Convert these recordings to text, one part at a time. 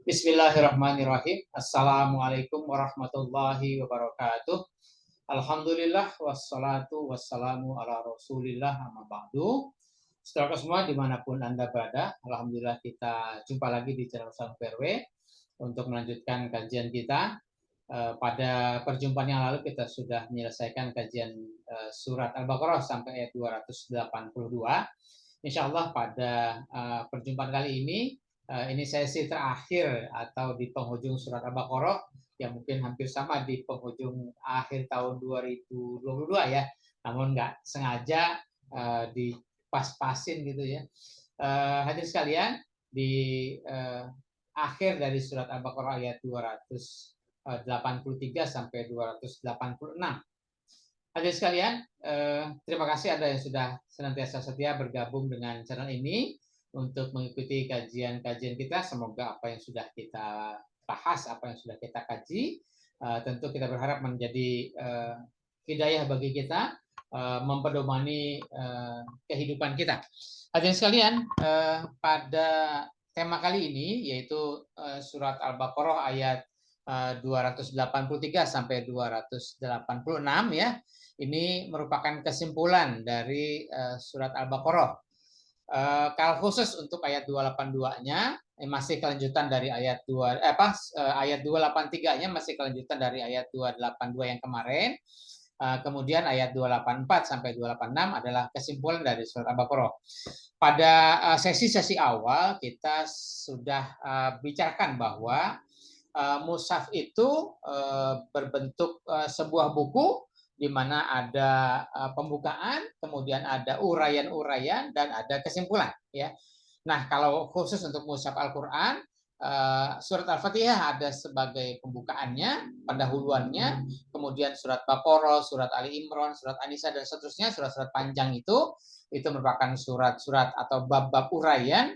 Bismillahirrahmanirrahim. Assalamualaikum warahmatullahi wabarakatuh. Alhamdulillah wassalatu wassalamu ala rasulillah amma ba'du. Saudara semua dimanapun Anda berada, Alhamdulillah kita jumpa lagi di channel Sang PRW untuk melanjutkan kajian kita. Pada perjumpaan yang lalu kita sudah menyelesaikan kajian surat Al-Baqarah sampai ayat 282. Insya Allah pada perjumpaan kali ini sesi terakhir atau di penghujung surat Al-Baqarah yang mungkin hampir sama di penghujung akhir tahun 2022 ya, namun nggak sengaja dipas-pasin gitu ya. Hadirin sekalian, di akhir dari surat Al-Baqarah ayat 283 sampai 286. Hadirin sekalian, terima kasih Anda yang sudah senantiasa setia bergabung dengan channel ini untuk mengikuti kajian-kajian kita. Semoga apa yang sudah kita bahas, apa yang sudah kita kaji, tentu kita berharap menjadi hidayah bagi kita, mempedomani kehidupan kita. Hadirin sekalian, pada tema kali ini yaitu surat Al-Baqarah ayat 283 sampai 286 ya. Ini merupakan kesimpulan dari surat Al-Baqarah. Kalau khusus untuk ayat 282-nya masih kelanjutan dari ayat 283-nya masih kelanjutan dari ayat 282 yang kemarin. Kemudian ayat 284 sampai 286 adalah kesimpulan dari surat Al-Baqarah. Pada sesi-sesi awal kita sudah bicarakan bahwa mushaf itu berbentuk sebuah buku di mana ada pembukaan, kemudian ada uraian-uraian dan ada kesimpulan ya. Nah, kalau khusus untuk mushaf Al-Qur'an, surat Al-Fatihah ada sebagai pembukaannya, pendahuluannya, kemudian surat Baqarah, surat Ali Imran, surat An-Nisa dan seterusnya, surat-surat panjang itu merupakan surat-surat atau bab-bab uraian,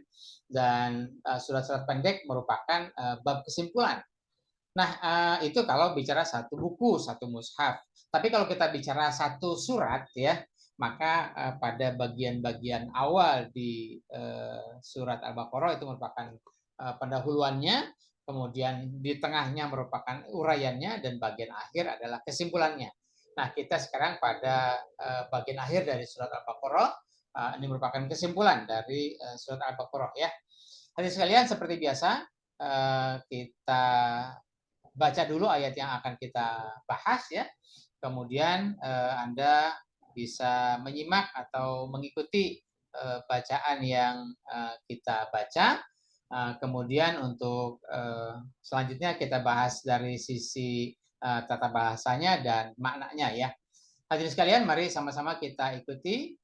dan surat-surat pendek merupakan bab kesimpulan. Nah, itu kalau bicara satu buku, satu mushaf. Tapi kalau kita bicara satu surat ya, maka pada bagian-bagian awal di surat Al-Baqarah itu merupakan pendahuluannya, kemudian di tengahnya merupakan uraiannya, dan bagian akhir adalah kesimpulannya. Nah, kita sekarang pada bagian akhir dari surat Al-Baqarah. Ini merupakan kesimpulan dari surat Al-Baqarah ya. Hadirin sekalian, seperti biasa kita baca dulu ayat yang akan kita bahas ya. Kemudian Anda bisa menyimak atau mengikuti bacaan yang kita baca. Kemudian untuk selanjutnya kita bahas dari sisi tata bahasanya dan maknanya ya. Hadirin sekalian, mari sama-sama kita ikuti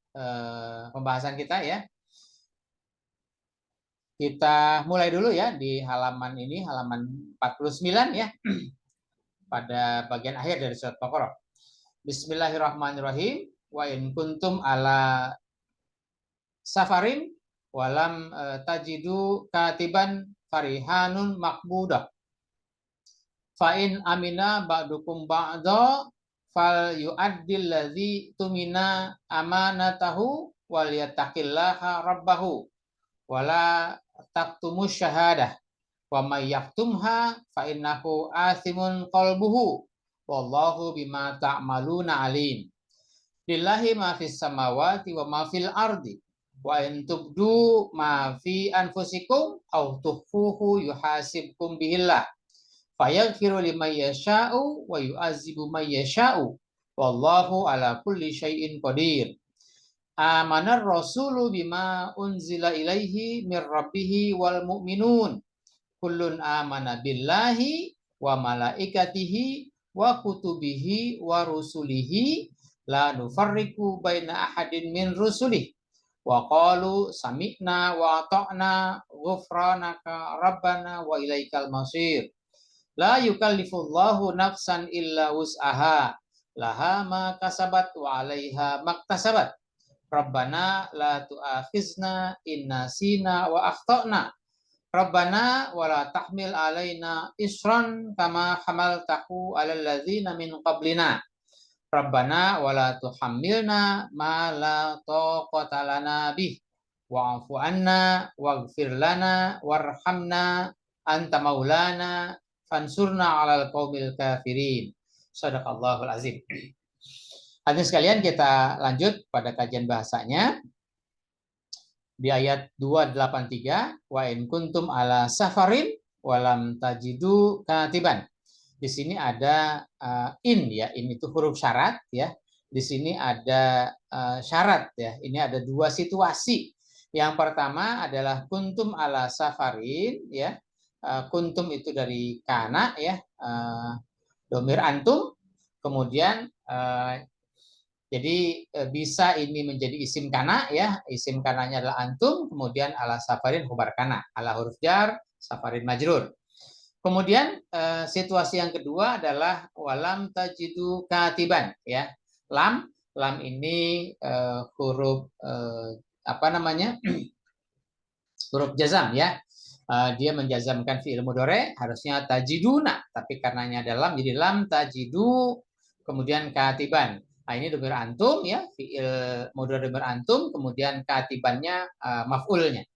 pembahasan kita ya. Kita mulai dulu ya di halaman ini, halaman 49 ya. Pada bagian akhir dari surat Baqarah. Bismillahirrahmanirrahim. Wa in kuntum ala safarin walam tajidu katiban farihanun makbudah. Fa in amina ba'dukum ba'da fal yu'addil ladzi tumina amanatahu wal yattaqillaha rabbahu wala taktumus syahadah wa may yaktumha fa innahu athimun qalbuhu wallahu bima ta'maluna alim. Lillahi ma fis samawati wa ma fil ardi wa in tubdu ma fi anfusikum aw tukhfuhu yuhasibkum bihillah fayaghfiru liman yasha'u wa yu'adzibu man yasha'u wallahu ala kulli syai'in qadir. Amanar rasulu bima unzila ilaihi mir rabbihi wal mu'minun kullun amana billahi wa malaikatihi wa kutubihi wa rusulihi la nufarriqu baina ahadin min rusulih wa qalu sami'na wa ata'na ghufranaka rabbana wa ilaikal masir. La yukallifullahu nafsan illa wus'aha laha ma kasabat wa 'alaiha maktasabat. Rabbana la tu'akhizna in nasina wa akhtana. Rabbana wa la tahmil alaina isran kama hamaltahu 'alal ladzina min qablina. Rabbana wa la tuhammilna ma la taqata lana bih wa'fu anna waghfir lana warhamna anta maulana fansurna 'alal qaumil kafirin. Shadaqallahul azim. Hadirin sekalian, kita lanjut pada kajian bahasanya. Di ayat 283, wa in kuntum ala safarin walam tajidu katiban. Di sini ada in ya, in itu huruf syarat ya. Di sini ada syarat ya. Ini ada dua situasi. Yang pertama adalah kuntum ala safarin ya. Kuntum itu dari kana ya, domir antum. Kemudian jadi bisa ini menjadi isim kana ya, isim kananya adalah antum, kemudian ala safarin khabar kana, ala huruf jar, safarin majrur. Kemudian situasi yang kedua adalah walam tajidu katiban ya. Lam ini huruf apa namanya? huruf jazam ya. Dia menjazamkan fi'il mudhari harusnya tajiduna, tapi karenanya ada lam jadi lam tajidu kemudian katiban. Nah, ini domir antum ya, fi'il mudhari domir antum, kemudian katibannya maf'ulnya.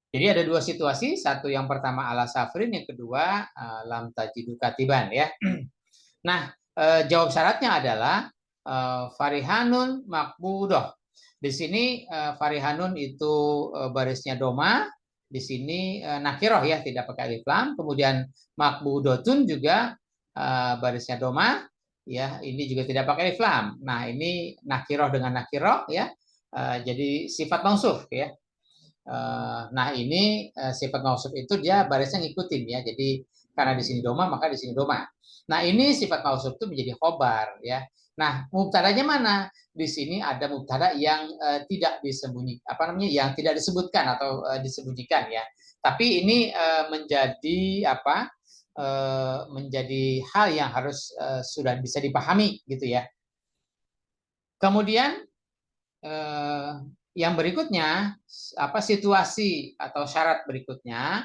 Jadi ada dua situasi, satu yang pertama ala safrin, yang kedua lam tajidu katiban ya. Nah, jawab syaratnya adalah farihanun makbudoh. Di sini farihanun itu barisnya doma, di sini nakiroh ya, tidak pakai alif lam. Kemudian makbudotun juga barisnya doma, ya ini juga tidak pakai alif lam. Nah ini nakiroh dengan nakiroh ya, jadi sifat mausuf ya. Nah ini sifat mausuf itu dia barisnya ngikutin ya, jadi karena di sini doma maka di sini doma. Nah ini sifat mausuf itu menjadi khobar ya. Nah mubtadanya mana? Di sini ada mubtada yang tidak disembunyikan, apa namanya, yang tidak disebutkan atau disembunyikan ya. Tapi ini menjadi apa? Menjadi hal yang harus sudah bisa dipahami gitu ya. Kemudian yang berikutnya apa situasi atau syarat berikutnya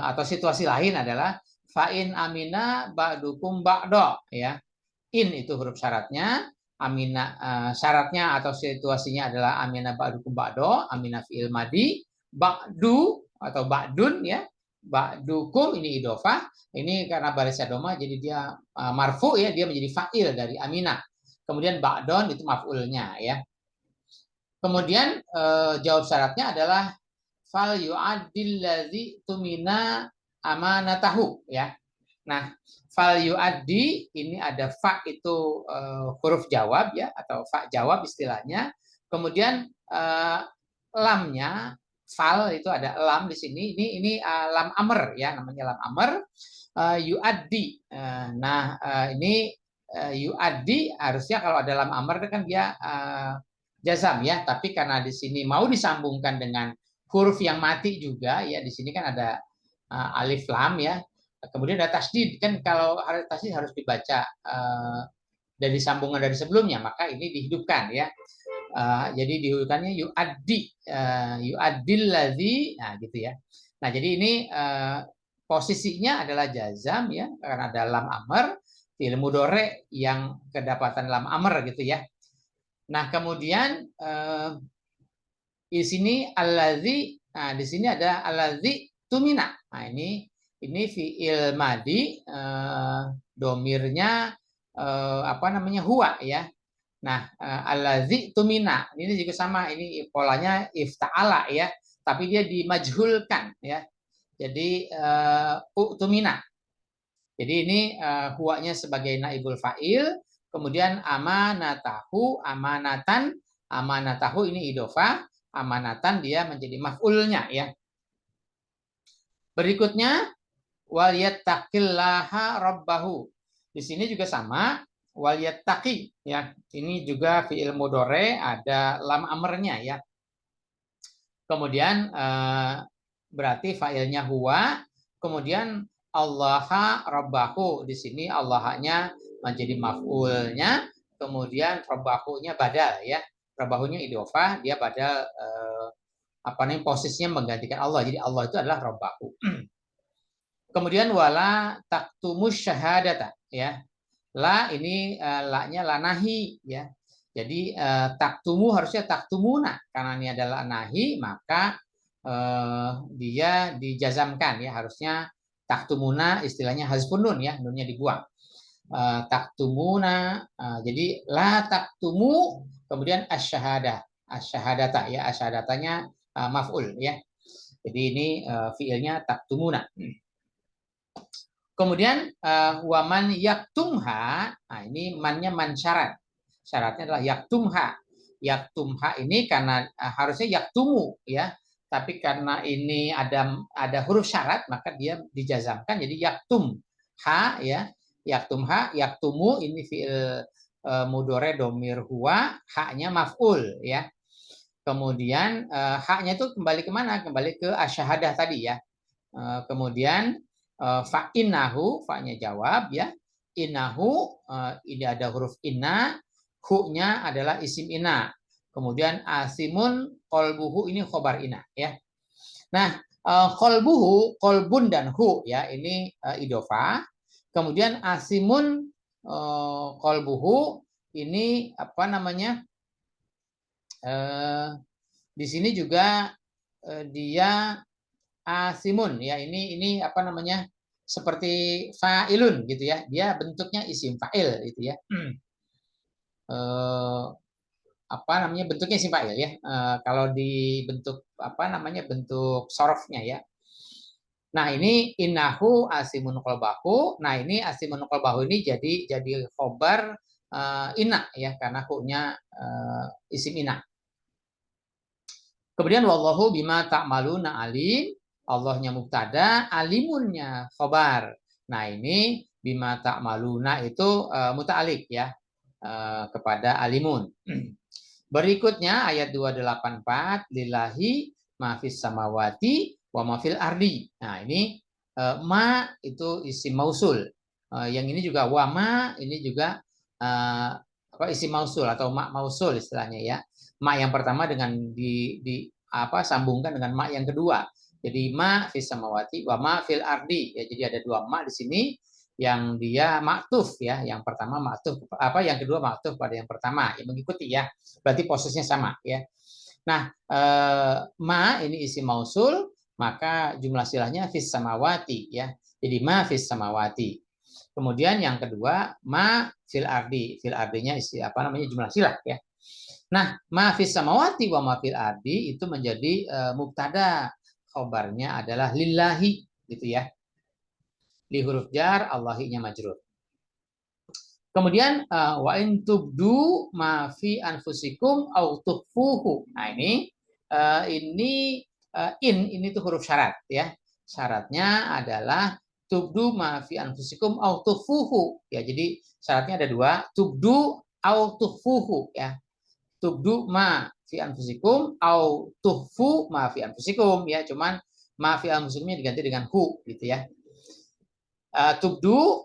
atau situasi lain adalah fa'in amina ba'dukum ba'do ya. In itu huruf syaratnya, amina syaratnya atau situasinya adalah amina ba'dukum ba'do, amina fi'il madi, ba'du atau ba'dun ya. Ba'dukum ini idofah, ini karena barisnya doma jadi dia marfu ya, dia menjadi fa'il dari amina. Kemudian ba'don itu maf'ulnya ya. Kemudian jawab syaratnya adalah fal yu'addil ladzi tumina amanatahu ya. Nah, fal yu'addi ini ada fa itu huruf jawab ya, atau fa jawab istilahnya. Kemudian lamnya fal itu ada lam di sini. Ini lam amr ya, namanya lam amr. Yu'addi. Nah, ini yu'addi harusnya kalau ada lam amr kan dia jazam ya, tapi karena di sini mau disambungkan dengan huruf yang mati juga ya, di sini kan ada alif lam ya. Kemudian ada tasdid, kan kalau tasdid harus dibaca dari sambungan dari sebelumnya, maka ini dihidupkan ya. Jadi dihidupkannya yu'addi, yu'addil ladzi, nah gitu ya. Nah jadi ini posisinya adalah jazam ya, karena ada lam amr, fi'il mudhari yang kedapatan lam amr gitu ya. Nah kemudian di sini alladzi, nah di sini ada alladzi tumina. Nah ini fi'il madi, domirnya apa namanya huwa ya. Nah alladzi tumina ini juga sama, ini polanya ifta'ala ya, tapi dia dimajhulkan ya. Jadi tumina. Jadi ini huwanya sebagai naibul fa'il, kemudian amanatahu, amanatan, amanatahu ini idofah, amanatan dia menjadi maf'ulnya ya. Berikutnya wal yattaqillaha rabbahu. Di sini juga sama, wal yattaqi ya. Ini juga fi'il mudhari ada lam amrnya ya. Kemudian berarti fa'ilnya huwa, kemudian Allaha rabbahu. Di sini Allahnya menjadi maf'ulnya, kemudian rabbahunya badal ya. Rabbahunya idhofah, dia badal apa namanya, posisinya menggantikan Allah. Jadi Allah itu adalah rabbahu. Kemudian wala taktumus syahadata ya. La ini la-nya la nahi ya. Jadi taktumu harusnya taktumuna, karena ini adalah nahi, maka dia dijazamkan ya, harusnya taktumuna istilahnya hazfun nun ya, nunnya dibuang. Taktumuna, jadi la taktumu, kemudian asyhadah, asyhadata ya, asyhadatanya maf'ul ya. Jadi ini fiilnya taktumuna. Kemudian waman yaktumha, nah ini mannya man syarat. Syaratnya adalah yaktumha. Yaktumha ini karena harusnya yaktumu ya, tapi karena ini ada huruf syarat maka dia dijazamkan jadi yaktum ha ya. Yaktumha, yaktumu ini fiil mudhore domir huwa, haknya maf'ul ya. Kemudian haknya itu kembali kemana? Kembali ke asyahadah tadi ya. Kemudian fa innahu, fa-nya jawab ya. Innahu, ini ada huruf inna, hu-nya adalah isim inna. Kemudian asimun qalbuhu, ini khobar inna ya. Nah, qalbuhu, qalbun dan hu ya, ini idofah. Kemudian asimun qalbuhu, ini apa namanya? Di sini juga dia asimun ya, ini apa namanya, seperti fa'ilun gitu ya, dia bentuknya isim fa'il gitu ya. Apa namanya, bentuknya isim fa'il ya. Kalau di bentuk apa namanya, bentuk sorofnya ya. Nah ini innahu asimun qalbahu. Nah ini asimun qalbahu ini jadi khobar inna ya, karena hu-nya isim inna. Kemudian wallahu bima ta'maluna alim, Allahnya mubtada, alimunnya khobar. Nah ini bima ta'maluna itu muta'alik ya, kepada alimun. Berikutnya ayat 284, lillahi mafis samawati wa mafil ardi. Nah ini ma itu isim mausul. Yang ini juga wa ma, ini juga isim mausul atau ma mausul istilahnya ya. Ma yang pertama dengan sambungkan dengan ma yang kedua. Jadi ma fis samawati wa ma fil ardi ya, jadi ada dua ma di sini yang dia maktuf ya, yang pertama maktuf yang kedua maktuf pada yang pertama ya, mengikuti ya, berarti posisinya sama ya. Nah ma ini isim mausul, maka jumlah silahnya fis samawati ya, jadi ma fis samawati. Kemudian yang kedua ma fil ardi, fil ardinya isi apa namanya, jumlah silah ya. Nah ma fis samawati wa ma fil ardi itu menjadi mubtada, khobarnya adalah lillahi gitu ya, li huruf jar, Allahinya majrur. Kemudian wa in tubdu ma fi anfusikum au tukhfuhu. Nah ini ini tuh huruf syarat ya. Syaratnya adalah tubdu ma fi anfusikum au tukhfuhu. Ya, jadi syaratnya ada dua, tubdu au tukhfuhu ya. Tubdu ma fi anfusikum au tukhfu ma fi anfusikum ya, cuman ma fi anfusikumnya diganti dengan hu gitu ya. Tubdu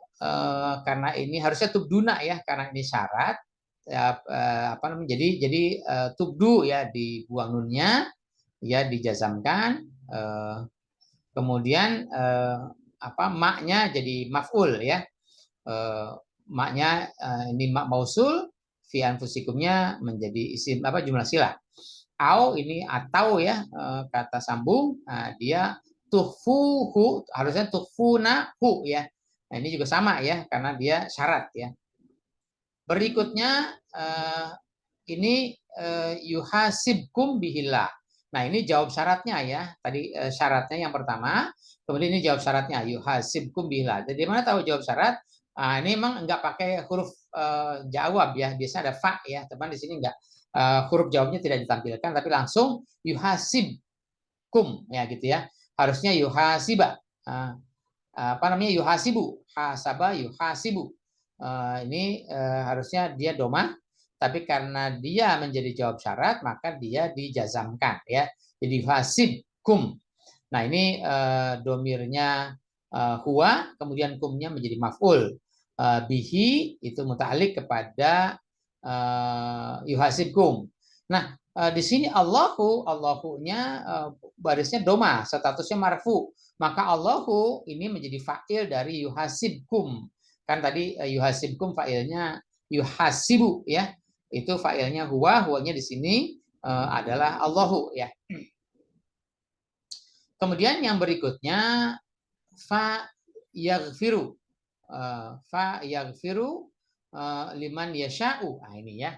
karena ini harusnya tubduna ya, karena ini syarat ya, apa namanya, jadi tubdu ya dibuang nunnya ya, dijazamkan, kemudian apa maknya jadi maf'ul ya, maknya ini mak mausul, fi anfusikumnya menjadi isim apa, jumlah silah. Au ini atau ya, kata sambung, dia tuhfuhu, harusnya tuhfuna hu ya. Nah, ini juga sama ya, karena dia syarat ya. Berikutnya ini yuhasibkum bihillah. Nah, ini jawab syaratnya ya. Tadi syaratnya yang pertama, kemudian ini jawab syaratnya yuhasibkum bihillah. Jadi mana tahu jawab syarat? Ini memang enggak pakai huruf jawab ya. Biasanya ada fa ya, teman di sini enggak. Huruf jawabnya tidak ditampilkan, tapi langsung yuhasibkum ya gitu ya. Harusnya yuhasiba. Apa namanya, yuhasibu, hasaba yuhasibu. Ini harusnya dia domah, tapi karena dia menjadi jawab syarat maka dia dijazamkan ya, jadi yuhasibkum. Nah ini domirnya huwa, kemudian kumnya menjadi maf'ul, bihi itu muta'alliq kepada yuhasibkum. Nah di sini Allahu-nya barisnya doma, statusnya marfu, maka Allahu ini menjadi fa'il dari yuhasibkum. Kan tadi yuhasibkum fa'ilnya yuhasibu ya, itu fa'ilnya huwa, huwanya di sini adalah Allahu ya. Kemudian yang berikutnya fa yaghfiru. Fa yaghfiru liman yasha'u. Nah, ini ya.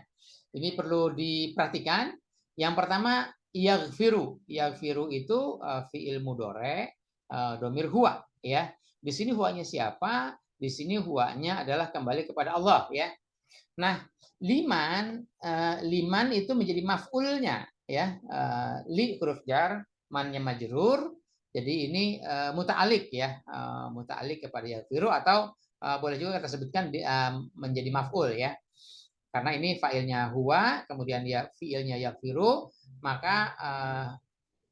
Ini perlu diperhatikan. Yang pertama yaghfiru. Yaghfiru itu fiil mudhari domir huwa ya. Di sini huwanya siapa? Di sini huwanya adalah kembali kepada Allah ya. Nah, liman itu menjadi maf'ulnya ya. Li huruf jar, mannya majrur. Jadi ini muta'alik ya, muta'alik kepada yaghfiru atau boleh juga kita sebutkan menjadi maf'ul ya. Karena ini fa'ilnya huwa, kemudian dia fi'ilnya yaghfiru, maka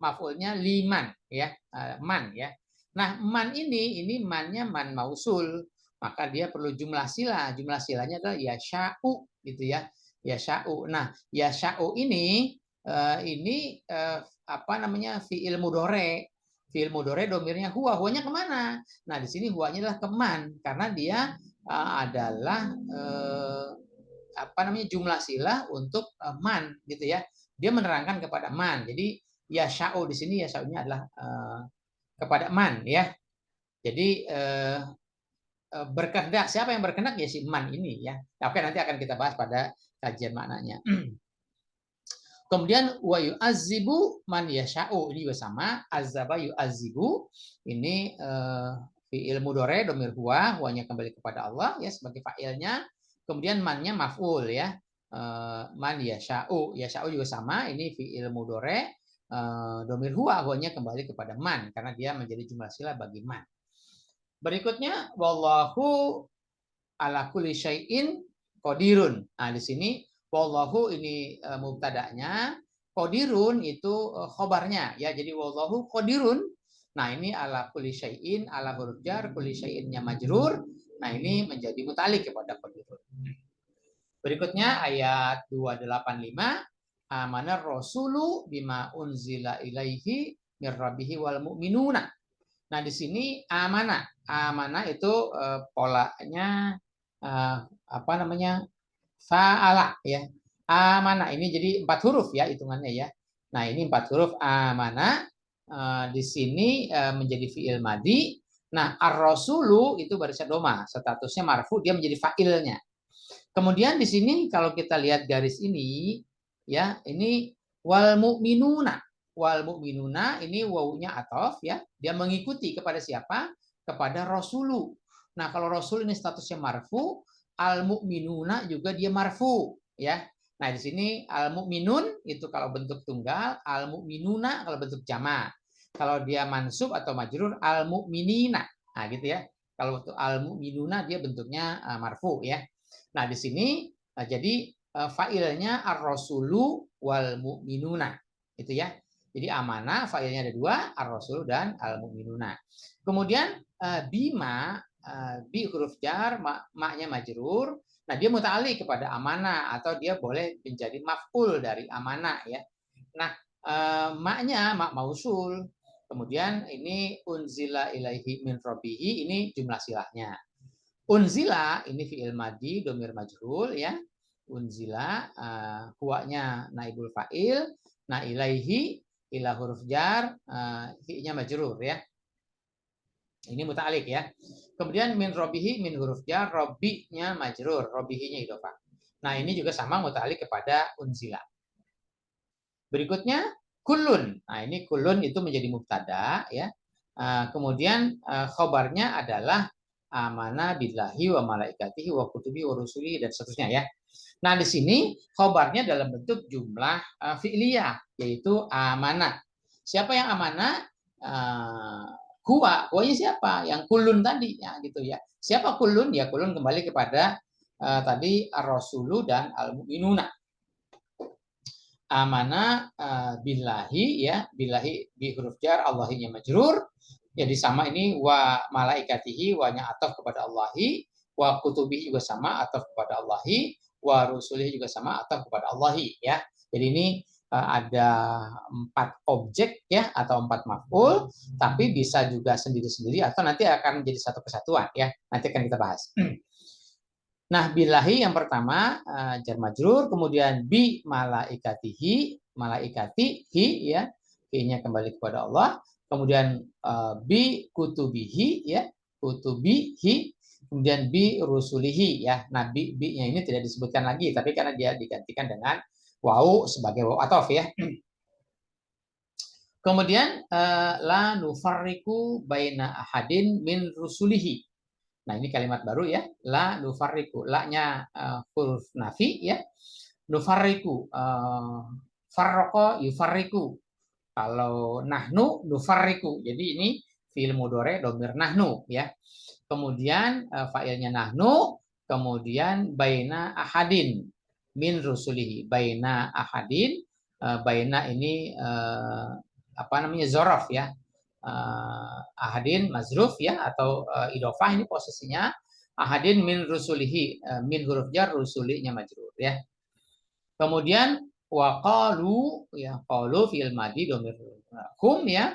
maf'ulnya liman ya, man ya. Nah, man ini mannya man mausul, maka dia perlu jumlah sila. Jumlah silanya adalah yasha'u gitu ya. Yasha'u. Nah, yasha'u ini apa namanya? Fi'il mudhari. Fi'il mudhari domirnya huwa. Huwanya kemana? Nah, di sini huwanya adalah ke man karena dia adalah apa namanya? Jumlah sila untuk man gitu ya. Dia menerangkan kepada man. Jadi yasha'u di sini yasha'unya adalah kepada man ya. Jadi berkehendak, siapa yang berkehendak ya si man ini ya. Oke, nanti akan kita bahas pada kajian maknanya. Kemudian wa yu'azzibu man yasha'u, ini juga sama, azaba yu'azzibu ini fi'il mudhari domir huwa, huwanya kembali kepada Allah ya sebagai fa'ilnya. Kemudian mannya maf'ul ya. Man yasha'u, yasha'u juga sama, ini fi'il mudhari domir huwa, huwanya kembali kepada man karena dia menjadi jumlah sila bagi man. Berikutnya wallahu ala kulli syai'in qadirun. Nah, di sini wallahu ini mubtada'nya, qadirun itu khobarnya ya. Jadi wallahu qadirun. Nah, ini ala kulli syai'in, ala huruf jar, kulli syai'innya majrur. Nah, ini menjadi mutalik kepada qadirun. Berikutnya ayat 285, amana rasulu bima unzila ilaihi mir rabbihi wal mu'minuna. Nah, di sini amanah. Amanah itu polanya apa namanya? Fa'ala ya. Amanah ini jadi 4 huruf ya hitungannya ya. Nah, ini 4 huruf amanah di sini menjadi fi'il madhi. Nah, ar-rasulu itu barisan doma, statusnya marfu, dia menjadi fa'ilnya. Kemudian di sini kalau kita lihat garis ini ya, ini wal mu'minuna. Wal mu'minuna ini wawunya ataf ya, dia mengikuti kepada siapa? Kepada rasulu. Nah, kalau rasul ini statusnya marfu, al mu'minuna juga dia marfu ya. Nah, di sini al mu'minun itu kalau bentuk tunggal, al mu'minuna kalau bentuk jamak. Kalau dia mansub atau majrur al mu'minina. Nah, gitu ya. Kalau al mu'minuna dia bentuknya marfu ya. Nah, di sini jadi fa'ilnya ar-rasulu wal mu'minuna. Itu ya. Jadi amanah fa'ilnya ada 2, ar-rasulu dan al-mu'minuna. Kemudian bima bi huruf jar, maknya majrur. Nah, dia muta'alliq kepada amanah atau dia boleh menjadi maf'ul dari amanah ya. Nah, maknya mak mausul. Kemudian ini unzila ilaihi min rabbihi, ini jumlah silahnya. Unzila ini fi'il madhi domir majhul ya. Unzila huwanya naibul fa'il, nah ilaihi ila huruf jar, fi-nya majrur ya. Ini muta'alliq ya. Kemudian min rabbihi min huruf jar, rabbi-nya majrur, rabbihi-nya idhofah. Nah, ini juga sama muta'alliq kepada unzila. Berikutnya kullun. Nah, ini kullun itu menjadi mubtada ya. Kemudian khobarnya adalah amana billahi wa malaikatihi wa kutubi wa rusuli dan seterusnya ya. Nah, di sini khobarnya dalam bentuk jumlah fi'liyah yaitu amanah. Siapa yang amanah? Huwanya siapa? Yang kulun tadi ya gitu ya. Siapa kulun? Ya kulun kembali kepada tadi ar-rasulu dan al-mu'minuna. Amana billahi ya, billahi bi huruf jar, Allahinya majrur. Jadi sama ini wa malaikatihi, wa-nya ataf kepada Allahi, wa kutubihi juga sama ataf kepada Allahi, wa rusulihi juga sama ataf kepada Allahi ya. Jadi ini ada 4 objek ya atau 4 maf'ul, tapi bisa juga sendiri-sendiri atau nanti akan menjadi satu kesatuan ya. Nanti akan kita bahas. Nah, billahi yang pertama jar majrur, kemudian bi malaikatihi, malaikatihi ya, fi-nya kembali kepada Allah. kemudian bi kutubihi ya, kutubihi, kemudian bi rusulihi ya. Nah, bi-nya ini tidak disebutkan lagi, tapi karena dia digantikan dengan wau sebagai wau ataf ya. Kemudian la nufarriqu baina ahadin min rusulihi. Nah, ini kalimat baru ya. La nufarriqu. La-nya huruf nafi ya. Nufarriqu. Farraqa yufarriqu. Kalau nahnu nufarriqu. Jadi ini fi'il mudhari dhamir nahnu ya. Kemudian fa'ilnya nahnu, kemudian baina ahadin min rusulihi. Baina ahadin, baina ini apa namanya zorof ya. Ahadin mazruf ya atau idofah ini posisinya ahadin min rusulihi, min huruf jar, rusulinya majrur ya. Kemudian waqalu ya, qalu fi'il madhi dhamir hum ya,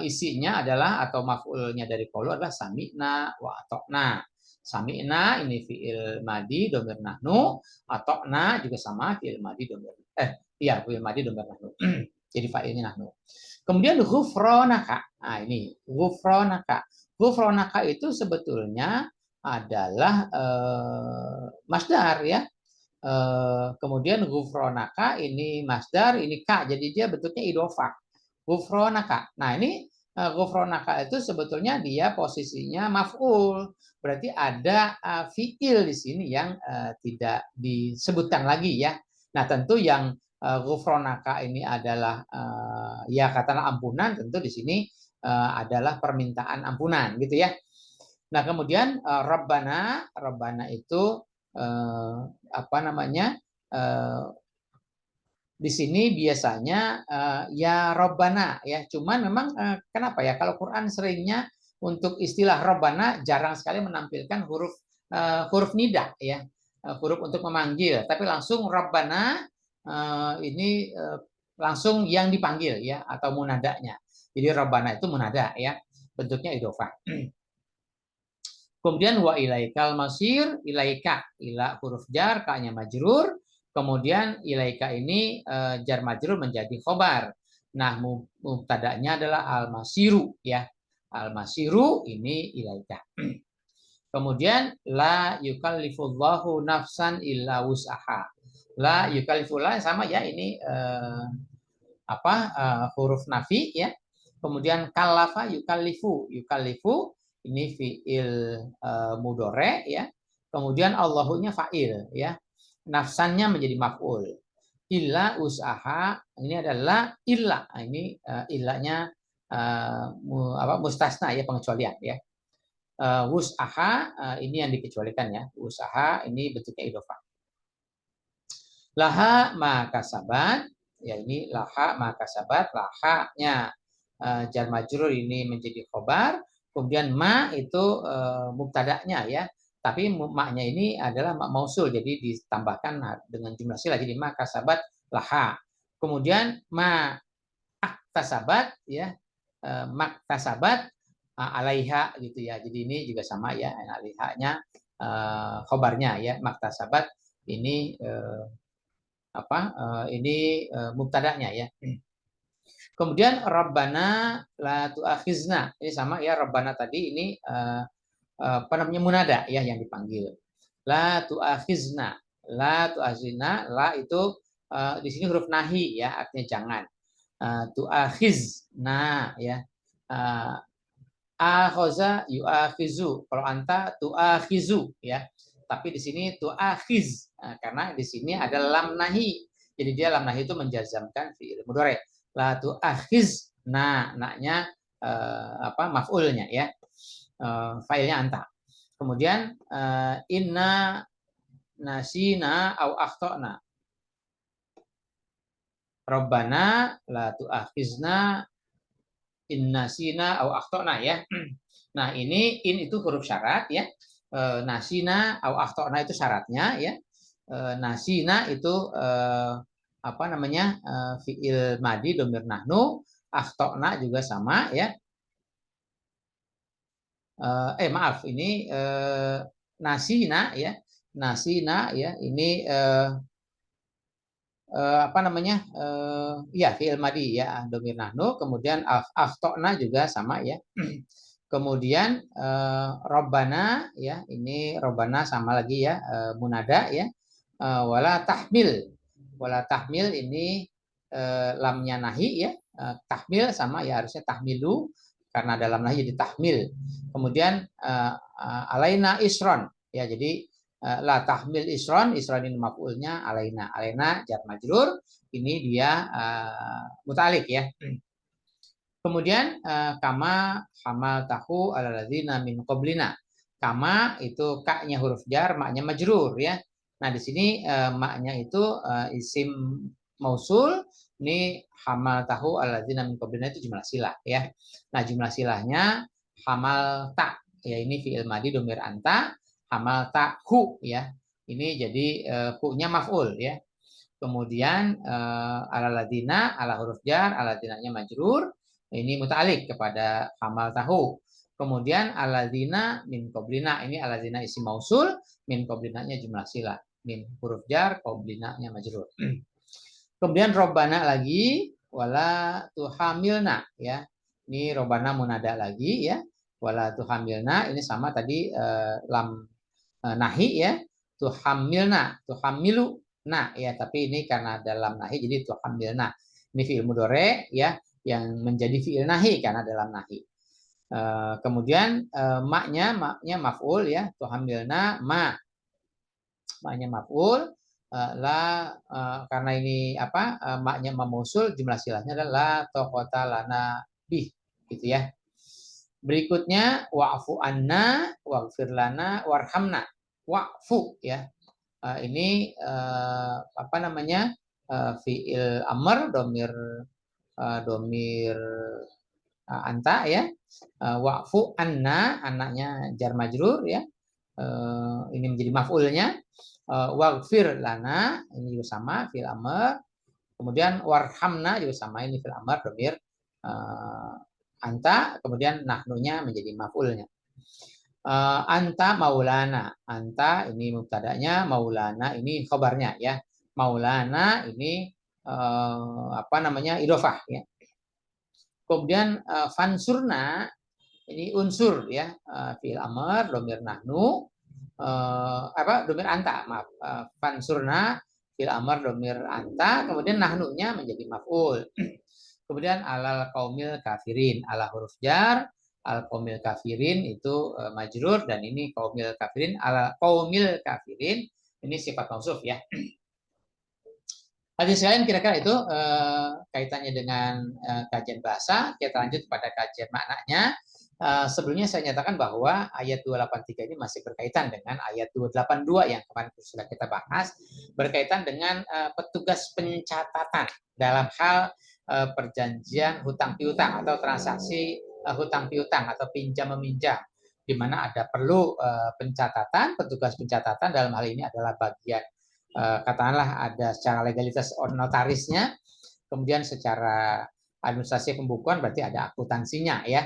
isinya adalah atau maf'ulnya dari qalu adalah sami'na wa ata'na. Sami'na ini fi'il madhi dhamir nahnu, ata'na juga sama fi'il madhi dhamir iya fi'il madhi dhamir nahnu. Jadi fa'ilnya nahnu. Kemudian ghufranaka. Nah, ini ghufranaka. Ghufranaka itu sebetulnya adalah masdar ya. Kemudian ghufranaka ini masdar, ini ka, jadi dia bentuknya idofah. Ghufranaka. Nah, ini ghufranaka itu sebetulnya dia posisinya maf'ul. Berarti ada fi'il di sini yang tidak disebutkan lagi ya. Nah, tentu yang ghufranaka ini adalah ya katakanlah ampunan, tentu di sini adalah permintaan ampunan gitu ya. Nah, kemudian Rabbana itu apa namanya, di sini biasanya ya Rabbana ya, cuman memang kenapa ya kalau Quran seringnya untuk istilah Rabbana jarang sekali menampilkan huruf nida ya, huruf untuk memanggil, tapi langsung Rabbana ini langsung yang dipanggil ya atau munadanya. Jadi Rabbana itu munada ya, bentuknya idofah. Kemudian wa ilaikal masir, ilaika, ila huruf jar, ka-nya majrur. Kemudian ilaika ini jar majrur menjadi khobar. Nah, mubtada'nya adalah al-masiru ya. Al-masiru ini ilaika. Kemudian la yukallifullahu nafsan illa wus'aha. La yukallifullah sama ya, ini huruf nafi ya. Kemudian kalafa yukallifu, yukallifu ini fiil mudore ya. Kemudian Allahunya fa'il ya. Nafsannya menjadi maf'ul. Illa usaha ini adalah illa. Ini illanya mustasna ya, pengecualian ya. Wusaha ini yang dikecualikan ya. Usaha ini bentuknya idofah. Laha maka sabat ya, ini laha maka sabat, lahanya jar majrur ini menjadi khobar. Kemudian ma itu mubtada'nya ya, tapi maknya ini adalah mak mausul, jadi ditambahkan dengan jumlah sila, jadi ma kasabat laha. Kemudian ma aktasabat ya, maktasabat alaiha gitu ya, jadi ini juga sama ya, alaihanya khobarnya ya, maktasabat ini ini mubtada'nya ya. Kemudian Rabbana la tu'akhizna. Ini sama ya, Rabbana tadi ini apa namanya munada ya yang dipanggil. La tu'akhizna. La tu'akhizna, la itu di sini huruf nahi ya, artinya jangan. Tu'akhizna ya. Akhoza yu'akhizu. Kalau anta tu'akhizu ya. Tapi di sini tu'akhiz. Karena di sini ada lam nahi. Jadi dia lam nahi itu menjazamkan fi'il mudhari. La tu'akhiz, naknya maf'ulnya ya, failnya anta. Kemudian inna nasina au akhtana. Rabbana la tu'akhizna in nasina au akhtana ya. Nah, ini in itu huruf syarat ya. Nasina au akhtana itu syaratnya ya. Nasina itu apa namanya, fiil madi dhamir nahnu, akhtana juga sama ya. Maaf, ini nasina ya. Nasina ya, ini apa namanya, ya fi'il madi ya, domir nahnu, kemudian akhtona juga sama ya. Kemudian robbana ya, ini robbana sama lagi ya, munada ya. Wala tahmil ini lamnya nahi ya. Tahmil sama ya, harusnya tahmilu karena dalam nahi jadi tahmil. Kemudian alaina isron ya, jadi la tahmil isron ini maf'ulnya alaina. Alaina jar majrur, ini dia muta'alliq ya. Kemudian kama hamal tahu ala ladzina min qablina. Kama itu kaknya huruf jar, maknya majrur ya. Nah, di sini maknya itu isim mausul, ini hamal tahu ala ladzina min qablina itu jumlah silah ya. Nah, jumlah silahnya hamal tak ya, ini fi'il madi domir anta, hamal tahu ya. Ini jadi hu-nya maf'ul ya. Kemudian ala ladina, ala huruf jar, ala ladinanya majrur, ini muta'alliq kepada hamal tahu. Kemudian aladina min qoblina, ini aladina isim mausul, min qoblinanya jumlah silah, min huruf jar, qoblinanya majrur. Kemudian robbana lagi, wala tuhamilna ya. Ini robbana munada lagi ya. Wala tuhamilna, ini sama tadi lam nahi ya. Tuhamilna, tuhamilu nah ya, tapi ini karena dalam nahi jadi tuhamilna. Ini fi'il mudhari ya, yang menjadi fi'il nahi karena dalam nahi. Kemudian maknya maf'ul ya, tuhamilna maknya maf'ul. Karena ini apa, maknya memusul, jumlah silahnya adalah taqata lana bih gitu ya. Berikutnya wa'fu anna waghfir lana warhamna. Wa'fu ya. Ini apa namanya, fi'il amr domir anta ya. Wa'fu anna, anaknya jar majrur ya. Ini menjadi maf'ulnya. Waghfir lana, ini juga sama fi'il amr. Kemudian warhamna juga sama, ini fi'il amr domir anta. Kemudian nahnunya menjadi maf'ulnya. Anta maulana, anta ini mubtada'nya, maulana ini khabarnya ya. Maulana ini apa namanya, idhofah ya. Kemudian fansurna ini unsur ya, fi'il amr domir nahnu, domir anta, maaf. Fansurna fi'il amr domir anta, kemudian nahnunya menjadi maf'ul. Kemudian alal qaumil kafirin, ala huruf jar, al qaumil kafirin itu majrur, dan ini qaumil kafirin, ala qaumil kafirin ini sifat mausuf ya. Hadirin sekalian, kira-kira itu kaitannya dengan kajian bahasa. Kita lanjut pada kajian maknanya. Sebelumnya saya nyatakan bahwa ayat 283 ini masih berkaitan dengan ayat 282 yang kemarin sudah kita bahas, berkaitan dengan petugas pencatatan dalam hal perjanjian hutang piutang atau transaksi hutang piutang atau pinjam meminjam, di mana ada perlu pencatatan. Petugas pencatatan dalam hal ini adalah bagian katakanlah ada secara legalitas notarisnya, kemudian secara administrasi pembukuan berarti ada akuntansinya ya.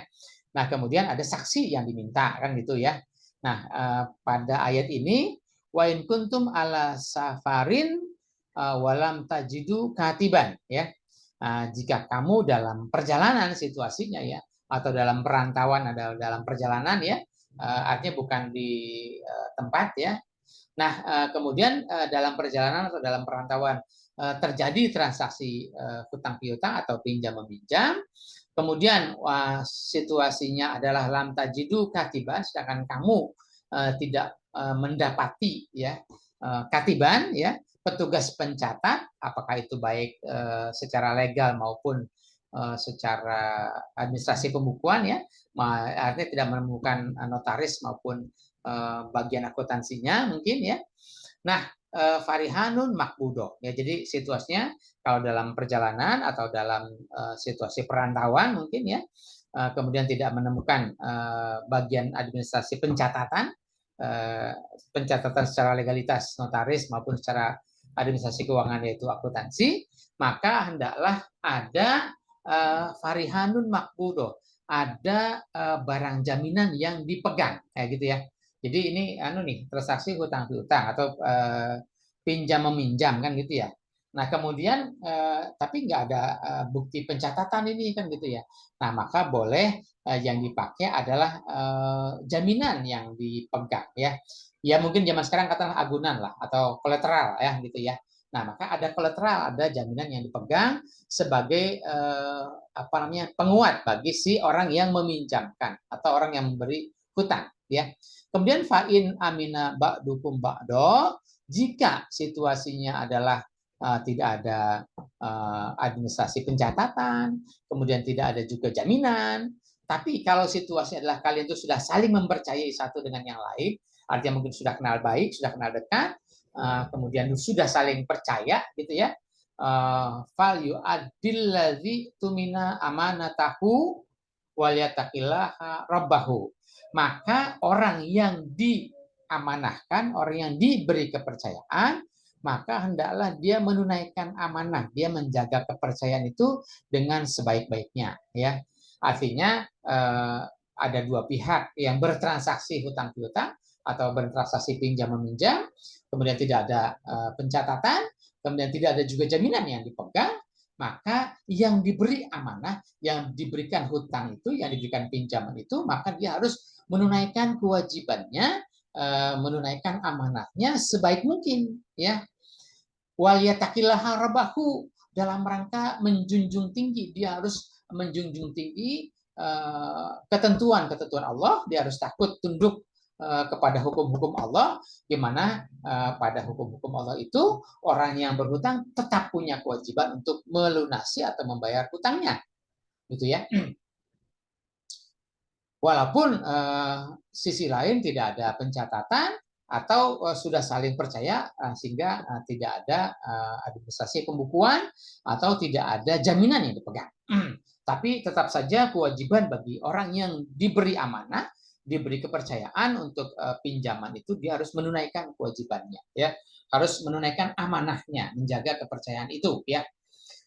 Nah, kemudian ada saksi yang diminta kan gitu ya. Nah, pada ayat ini wa in kuntum ala safarin walam tajidu katiban ya. Jika kamu dalam perjalanan situasinya ya, atau dalam perantauan, ada dalam perjalanan ya, artinya bukan di tempat ya. Nah, kemudian dalam perjalanan atau dalam perantauan terjadi transaksi hutang piutang atau pinjam meminjam, kemudian situasinya adalah lam tajidu katiban, sedangkan kamu tidak mendapati ya katiban ya, petugas pencatat, apakah itu baik secara legal maupun secara administrasi pembukuan ya, artinya tidak menemukan notaris maupun bagian akuntansinya mungkin ya. Nah, farihanun makbudo ya, jadi situasinya kalau dalam perjalanan atau dalam situasi perantauan mungkin ya, kemudian tidak menemukan bagian administrasi pencatatan, pencatatan secara legalitas notaris maupun secara administrasi keuangan yaitu akuntansi, maka hendaklah ada farihanun makbudo, ada barang jaminan yang dipegang kayak gitu ya. Jadi ini transaksi hutang piutang atau pinjam meminjam kan gitu ya. Nah, kemudian tapi nggak ada bukti pencatatan ini kan gitu ya. Nah, maka boleh yang dipakai adalah jaminan yang dipegang ya. Ya mungkin zaman sekarang katakanlah agunan lah atau kolateral ya gitu ya. Nah, maka ada kolateral, ada jaminan yang dipegang sebagai apa namanya penguat bagi si orang yang meminjamkan atau orang yang memberi hutang ya. Kemudian fa'in amina ba'dukum ba'do, jika situasinya adalah tidak ada administrasi pencatatan, kemudian tidak ada juga jaminan. Tapi kalau situasi adalah kalian itu sudah saling mempercayai satu dengan yang lain, artinya mungkin sudah kenal baik, sudah kenal dekat, kemudian sudah saling percaya, gitu ya. Fal yu'adilladzi tumina amanatahu waliyataqillaha rabbahu. Maka orang yang diamanahkan, orang yang diberi kepercayaan, maka hendaklah dia menunaikan amanah, dia menjaga kepercayaan itu dengan sebaik-baiknya, ya. Artinya ada dua pihak yang bertransaksi hutang piutang atau bertransaksi pinjam meminjam, kemudian tidak ada pencatatan, kemudian tidak ada juga jaminan yang dipegang, maka yang diberi amanah, yang diberikan hutang itu, yang diberikan pinjaman itu, maka dia harus menunaikan kewajibannya, menunaikan amanahnya sebaik mungkin, ya. Waliyataqillaha rabbahu, dalam rangka menjunjung tinggi, dia harus menjunjung tinggi ketentuan-ketentuan Allah, dia harus takut tunduk kepada hukum-hukum Allah, di mana pada hukum-hukum Allah itu orang yang berhutang tetap punya kewajiban untuk melunasi atau membayar hutangnya, gitu ya. Walaupun sisi lain tidak ada pencatatan atau sudah saling percaya sehingga tidak ada administrasi pembukuan atau tidak ada jaminan yang dipegang. Tapi tetap saja kewajiban bagi orang yang diberi amanah, diberi kepercayaan untuk pinjaman itu, dia harus menunaikan kewajibannya, ya, harus menunaikan amanahnya, menjaga kepercayaan itu, ya.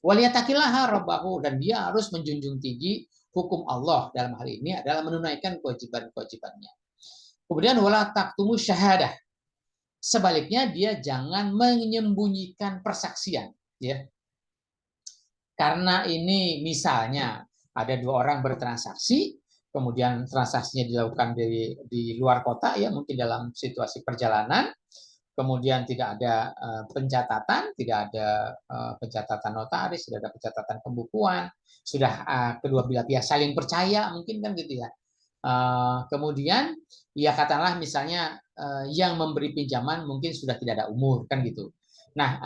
Waliyataqillaha rabbahu, dan dia harus menjunjung tinggi hukum Allah, dalam hal ini adalah menunaikan kewajiban-kewajibannya. Kemudian wala taktumu syahadah, sebaliknya dia jangan menyembunyikan persaksian, ya. Karena ini misalnya ada dua orang bertransaksi, kemudian transaksinya dilakukan di luar kota, ya, mungkin dalam situasi perjalanan, kemudian tidak ada pencatatan, tidak ada pencatatan notaris, tidak ada pencatatan pembukuan, sudah kedua belah pihak saling percaya, mungkin kan gitu ya. Kemudian ya katakanlah misalnya yang memberi pinjaman mungkin sudah tidak ada umur, kan gitu. Nah,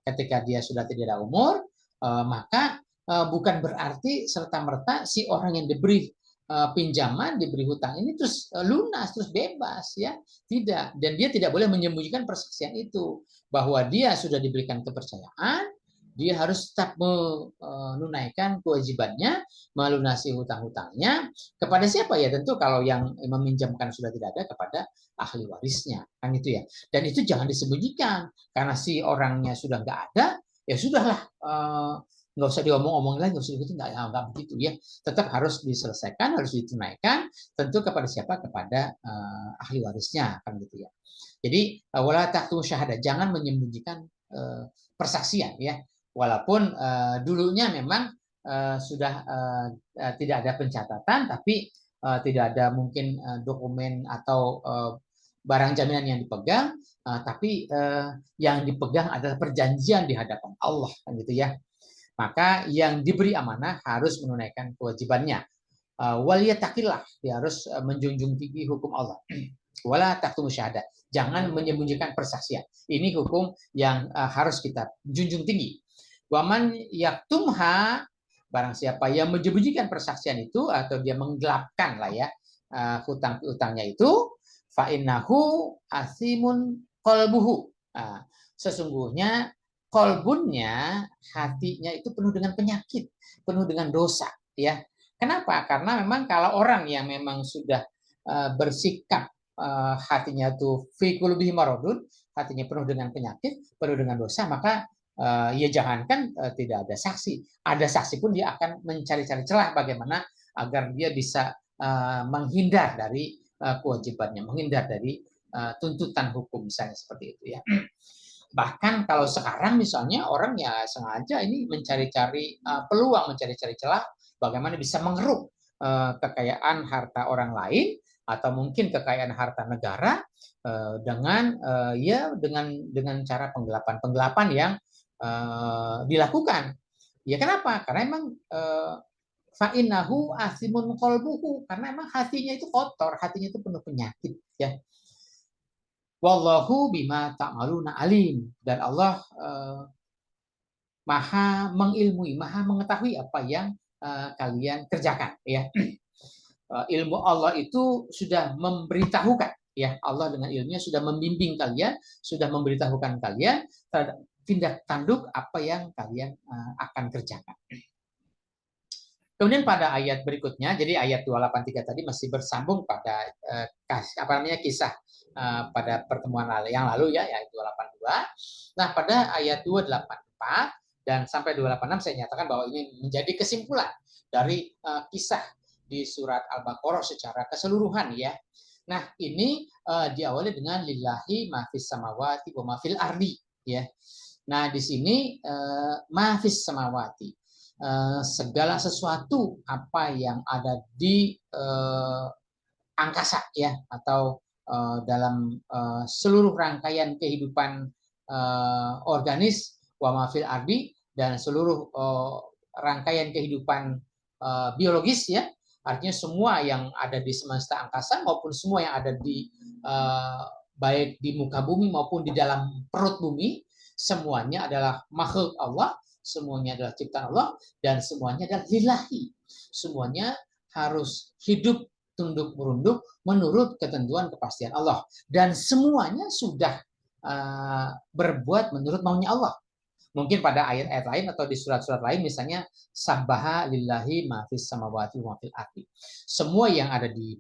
ketika dia sudah tidak ada umur, maka bukan berarti serta-merta si orang yang diberi pinjaman, diberi hutang ini terus lunas, terus bebas, ya. Tidak, dan dia tidak boleh menyembunyikan persaksian itu, bahwa dia sudah diberikan kepercayaan, dia harus tetap menunaikan kewajibannya, melunasi hutang-hutangnya kepada siapa, ya tentu kalau yang meminjamkan sudah tidak ada, kepada ahli warisnya, kan itu ya. Dan itu jangan disembunyikan, karena si orangnya sudah nggak ada, ya sudahlah, nggak usah diomong-omong lagi, nggak usah gitu, nggak begitu ya. Tetap harus diselesaikan, harus ditunaikan, tentu kepada siapa, kepada ahli warisnya, kan gitu ya. Jadi wala taktumu syahadah, jangan menyembunyikan persaksian, ya. Walaupun dulunya memang sudah tidak ada pencatatan, tapi tidak ada mungkin dokumen atau barang jaminan yang dipegang, tapi yang dipegang adalah perjanjian di hadapan Allah, kan gitu ya. Maka yang diberi amanah harus menunaikan kewajibannya. Waliyataqillah, dia harus menjunjung tinggi hukum Allah. Wala taktumu syahadah, jangan menyembunyikan persaksian. Ini hukum yang harus kita junjung tinggi. Waman yaktumha, barang siapa yang menyembunyikan persaksian itu atau dia menggelapkan lah ya hutang-hutangnya itu, fa innahu asimun qalbuhu. Sesungguhnya kolbunnya, hatinya itu penuh dengan penyakit, penuh dengan dosa, ya. Kenapa? Karena memang kalau orang yang memang sudah bersikap hatinya itu fi qulubihi maradun, hatinya penuh dengan penyakit, penuh dengan dosa, maka ya jangankan tidak ada saksi, ada saksi pun dia akan mencari-cari celah bagaimana agar dia bisa menghindar dari kewajibannya, menghindar dari tuntutan hukum, misalnya seperti itu, ya. Bahkan kalau sekarang misalnya orang ya sengaja ini mencari-cari peluang, mencari-cari celah bagaimana bisa mengeruk kekayaan harta orang lain atau mungkin kekayaan harta negara dengan ya dengan cara penggelapan-penggelapan yang dilakukan. Ya kenapa? Karena emang fa'innahu asimun qalbuhu, karena emang hatinya itu kotor, hatinya itu penuh penyakit ya. Wallahu bima ta'maluna alim, dan Allah maha mengilmui, maha mengetahui apa yang kalian kerjakan ya. Ilmu Allah itu sudah memberitahukan ya, Allah dengan ilmunya sudah membimbing kalian, sudah memberitahukan kalian terhadap tindak tanduk apa yang kalian akan kerjakan. Kemudian pada ayat berikutnya, jadi ayat 283 tadi masih bersambung pada apa namanya kisah pada pertemuan yang lalu ya, yaitu 282. Nah, pada ayat 284 dan sampai 286 saya nyatakan bahwa ini menjadi kesimpulan dari kisah di surat Al-Baqarah secara keseluruhan ya. Nah, ini diawali dengan lillahi ma fis samawati wa ma fil ardi ya. Nah, di sini ma fis samawati, segala sesuatu apa yang ada di angkasa ya, atau dalam seluruh rangkaian kehidupan organis, wa ma fil ardi, dan seluruh rangkaian kehidupan biologis ya, artinya semua yang ada di semesta angkasa maupun semua yang ada di baik di muka bumi maupun di dalam perut bumi, semuanya adalah makhluk Allah, semuanya adalah ciptaan Allah, dan semuanya adalah lillahi. Semuanya harus hidup tunduk merunduk menurut ketentuan kepastian Allah, dan semuanya sudah berbuat menurut maunya Allah. Mungkin pada ayat-ayat lain atau di surat-surat lain misalnya sabbaha lillahi ma fis samawati wa fil ardi. Semua yang ada di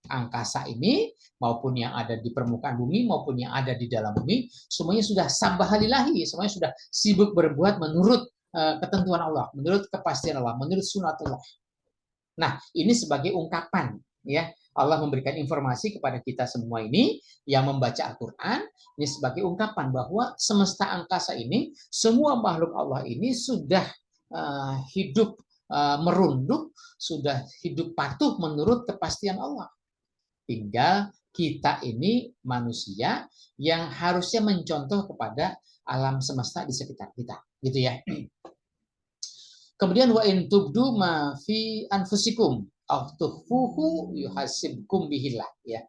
angkasa ini maupun yang ada di permukaan bumi maupun yang ada di dalam bumi, semuanya sudah sabbaha lillahi, semuanya sudah sibuk berbuat menurut ketentuan Allah, menurut kepastian Allah, menurut sunatullah. Nah, ini sebagai ungkapan ya, Allah memberikan informasi kepada kita semua ini yang membaca Al-Qur'an, ini sebagai ungkapan bahwa semesta angkasa ini, semua makhluk Allah ini sudah hidup merunduk, sudah hidup patuh menurut kepastian Allah. Tinggal kita ini manusia yang harusnya mencontoh kepada alam semesta di sekitar kita, gitu ya. Kemudian wa in tubdu ma fi anfusikum aw tukhfuhu yuhasibkum bihillah ya.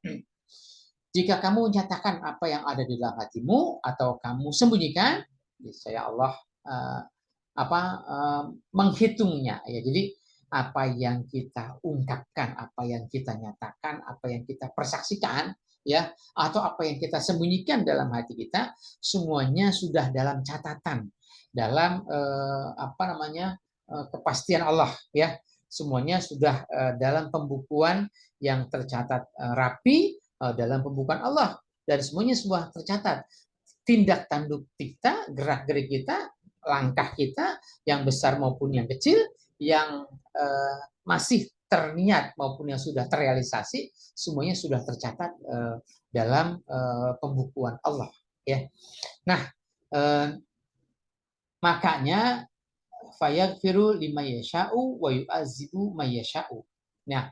Jika kamu nyatakan apa yang ada di dalam hatimu atau kamu sembunyikan, saya Allah menghitungnya ya. Jadi apa yang kita ungkapkan, apa yang kita nyatakan, apa yang kita persaksikan ya, atau apa yang kita sembunyikan dalam hati kita, semuanya sudah dalam catatan, dalam kepastian Allah ya, semuanya sudah dalam pembukuan yang tercatat rapi dalam pembukuan Allah, dan semuanya sudah tercatat, tindak tanduk kita, gerak gerik kita, langkah kita yang besar maupun yang kecil, yang masih terniat maupun yang sudah terrealisasi, semuanya sudah tercatat dalam pembukuan Allah ya. Nah, makanya fayaghfiru lima yasha'u wa yu'adzibu may yasha'u. Nah,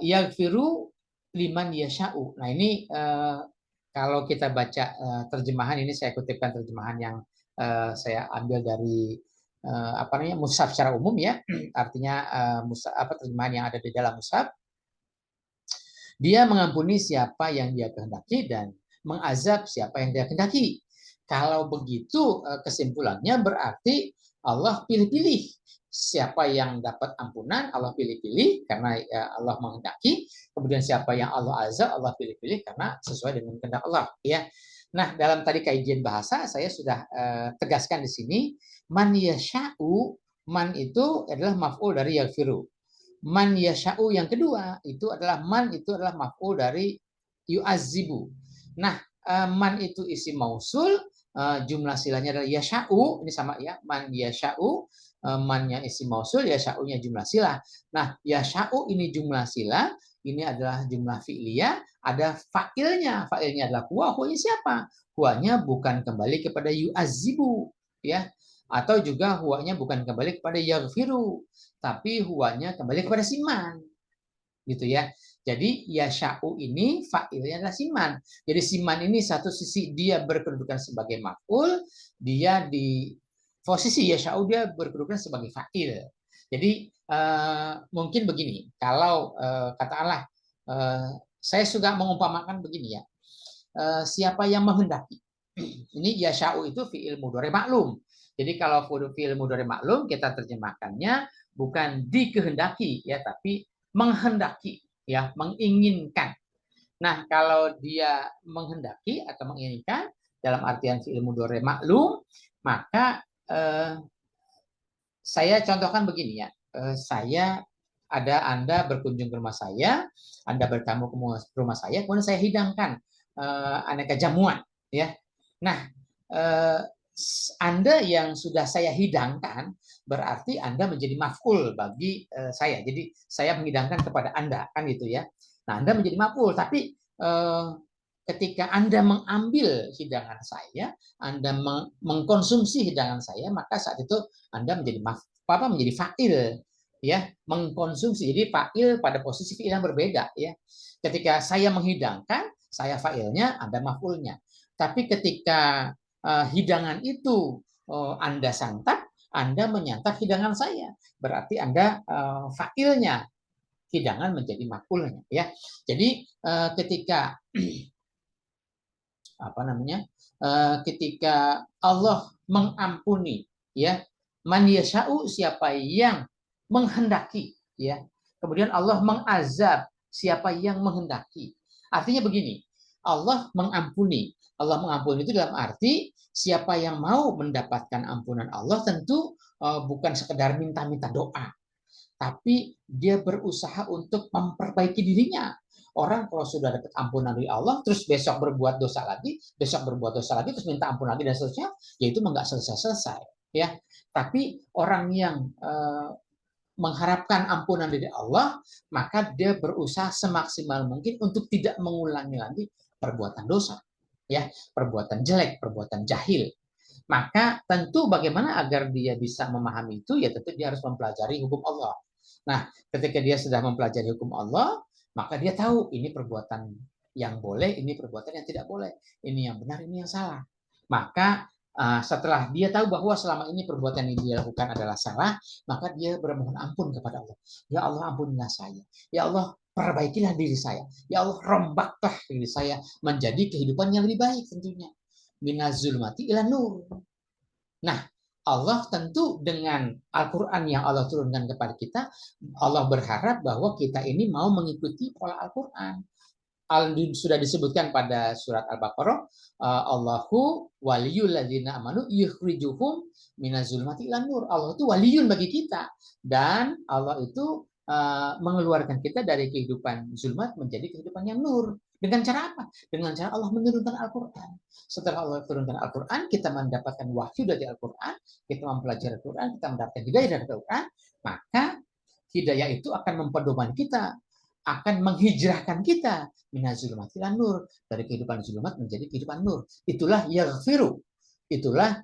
yaghfiru liman yasha'u. Nah, ini kalau kita baca terjemahan ini, saya kutipkan terjemahan yang saya ambil dari mushaf secara umum ya. Artinya terjemahan yang ada di dalam mushaf. Dia mengampuni siapa yang dia kehendaki dan mengazab siapa yang dia kehendaki. Kalau begitu kesimpulannya berarti Allah pilih-pilih siapa yang dapat ampunan, Allah pilih-pilih karena Allah menghendaki. Kemudian siapa yang Allah azab, Allah pilih-pilih karena sesuai dengan kehendak Allah. Ya. Nah, dalam tadi kajian bahasa saya sudah tegaskan di sini, man yasha'u, man itu adalah maf'ul dari yaghfiru. Man yasha'u yang kedua itu adalah maf'ul dari yu'adzibu. Nah, man itu isim mausul, jumlah silanya adalah yasha'u, ini sama ya, man yasha'u, mannya isim mausul, yasha'unya jumlah sila. Nah, yasha'u ini jumlah sila, ini adalah jumlah fi'liyah, ada fa'ilnya. Fa'ilnya adalah huwa. Huwanya siapa? Huwanya bukan kembali kepada yu'azibu, ya. Atau juga huwanya bukan kembali kepada yaghfiru, tapi huwanya kembali kepada siman. Gitu ya. Jadi yasha'u ini fa'ilnya adalah siman. Jadi siman ini satu sisi dia berkedudukan sebagai maf'ul, dia di posisi yasha'u dia berkedudukan sebagai fa'il. Jadi mungkin begini, kalau katakanlah saya suka mengumpamakan begini ya. Siapa yang menghendaki? Ini yasha'u itu fi'il mudhari maklum. Jadi kalau fi'il mudhari maklum kita terjemahkannya bukan dikehendaki ya, tapi menghendaki ya, menginginkan. Nah, kalau dia menghendaki atau menginginkan dalam artian fi'il mudhari maklum, maka saya contohkan begini ya. Anda berkunjung ke rumah saya, Anda bertamu ke rumah saya, kemudian saya hidangkan aneka jamuan ya. Nah, Anda yang sudah saya hidangkan berarti Anda menjadi maf'ul bagi saya. Jadi saya menghidangkan kepada Anda kan gitu ya. Nah, Anda menjadi maf'ul, tapi ketika Anda mengambil hidangan saya, Anda mengkonsumsi hidangan saya, maka saat itu Anda menjadi menjadi fa'il ya, mengkonsumsi. Jadi fa'il pada posisi fi'il yang berbeda ya. Ketika saya menghidangkan, saya fa'ilnya, Anda maf'ulnya. Tapi ketika hidangan itu Anda santap, Anda menyantap hidangan saya. Berarti Anda fa'ilnya, hidangan menjadi maf'ulnya ya. Jadi ketika ketika Allah mengampuni ya, man yasha'u siapa yang menghendaki ya. Kemudian Allah mengazab siapa yang menghendaki. Artinya begini, Allah mengampuni. Allah mengampuni itu dalam arti siapa yang mau mendapatkan ampunan Allah tentu bukan sekedar minta-minta doa, tapi dia berusaha untuk memperbaiki dirinya. Orang kalau sudah dapat ampunan dari Allah, terus besok berbuat dosa lagi, terus minta ampun lagi dan seterusnya, ya itu nggak selesai-selesai, ya. Tapi orang yang mengharapkan ampunan dari Allah, maka dia berusaha semaksimal mungkin untuk tidak mengulangi lagi perbuatan dosa, ya, perbuatan jelek, perbuatan jahil. Maka tentu bagaimana agar dia bisa memahami itu, ya tentu dia harus mempelajari hukum Allah. Nah, ketika dia sudah mempelajari hukum Allah, maka dia tahu ini perbuatan yang boleh, ini perbuatan yang tidak boleh, ini yang benar, ini yang salah. Maka setelah dia tahu bahwa selama ini perbuatan yang dia lakukan adalah salah, maka dia bermohon ampun kepada Allah. Ya Allah, ampunilah saya. Ya Allah, perbaikilah diri saya. Ya Allah, rombaklah diri saya menjadi kehidupan yang lebih baik tentunya. Minaz zulmati ila nur. Nah, Allah tentu dengan Al-Quran yang Allah turunkan kepada kita, Allah berharap bahwa kita ini mau mengikuti pola Al-Quran. Sudah disebutkan pada surat Al-Baqarah, Allahu waliyul ladzina amanu yukhrijuhum minaz zulmati ilan nur. Allah itu waliyun bagi kita, dan Allah itu mengeluarkan kita dari kehidupan zulmat menjadi kehidupan yang nur. Dengan cara apa? Dengan cara Allah menurunkan Al-Quran. Setelah Allah turunkan Al-Quran, kita mendapatkan wahyu dari Al-Quran, kita mempelajari Al-Quran, kita mendapatkan hidayah dari Al-Quran, maka hidayah itu akan mempedoman kita, akan menghijrahkan kita minaz zulmati ilan nur, dari kehidupan zulmat menjadi kehidupan nur. Itulah yaghfiru. Itulah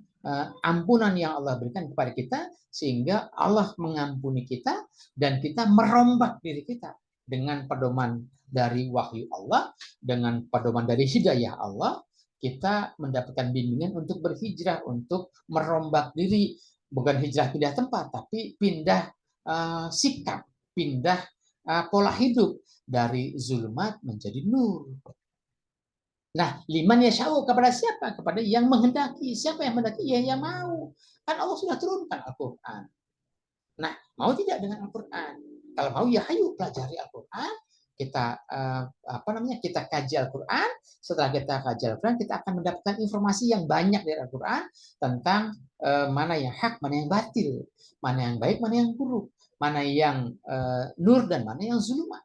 ampunan yang Allah berikan kepada kita, sehingga Allah mengampuni kita dan kita merombak diri kita dengan pedoman dari wahyu Allah, dengan pedoman dari hidayah Allah, kita mendapatkan bimbingan untuk berhijrah, untuk merombak diri, bukan hijrah pindah tempat, tapi pindah sikap, pindah pola hidup dari zulmat menjadi nur. Nah, liman yasha'u, kepada siapa? Kepada yang menghendaki. Siapa yang menghendaki? Ya yang mau. Kan Allah sudah turunkan Al-Quran. Nah, mau tidak dengan Al-Quran? Kalau mau ya ayo pelajari Al-Quran. Kita kita kaji Al-Quran. Setelah kita kaji Al-Quran, kita akan mendapatkan informasi yang banyak dari Al-Quran tentang mana yang hak, mana yang batil, mana yang baik, mana yang buruk, mana yang nur dan mana yang zulumat.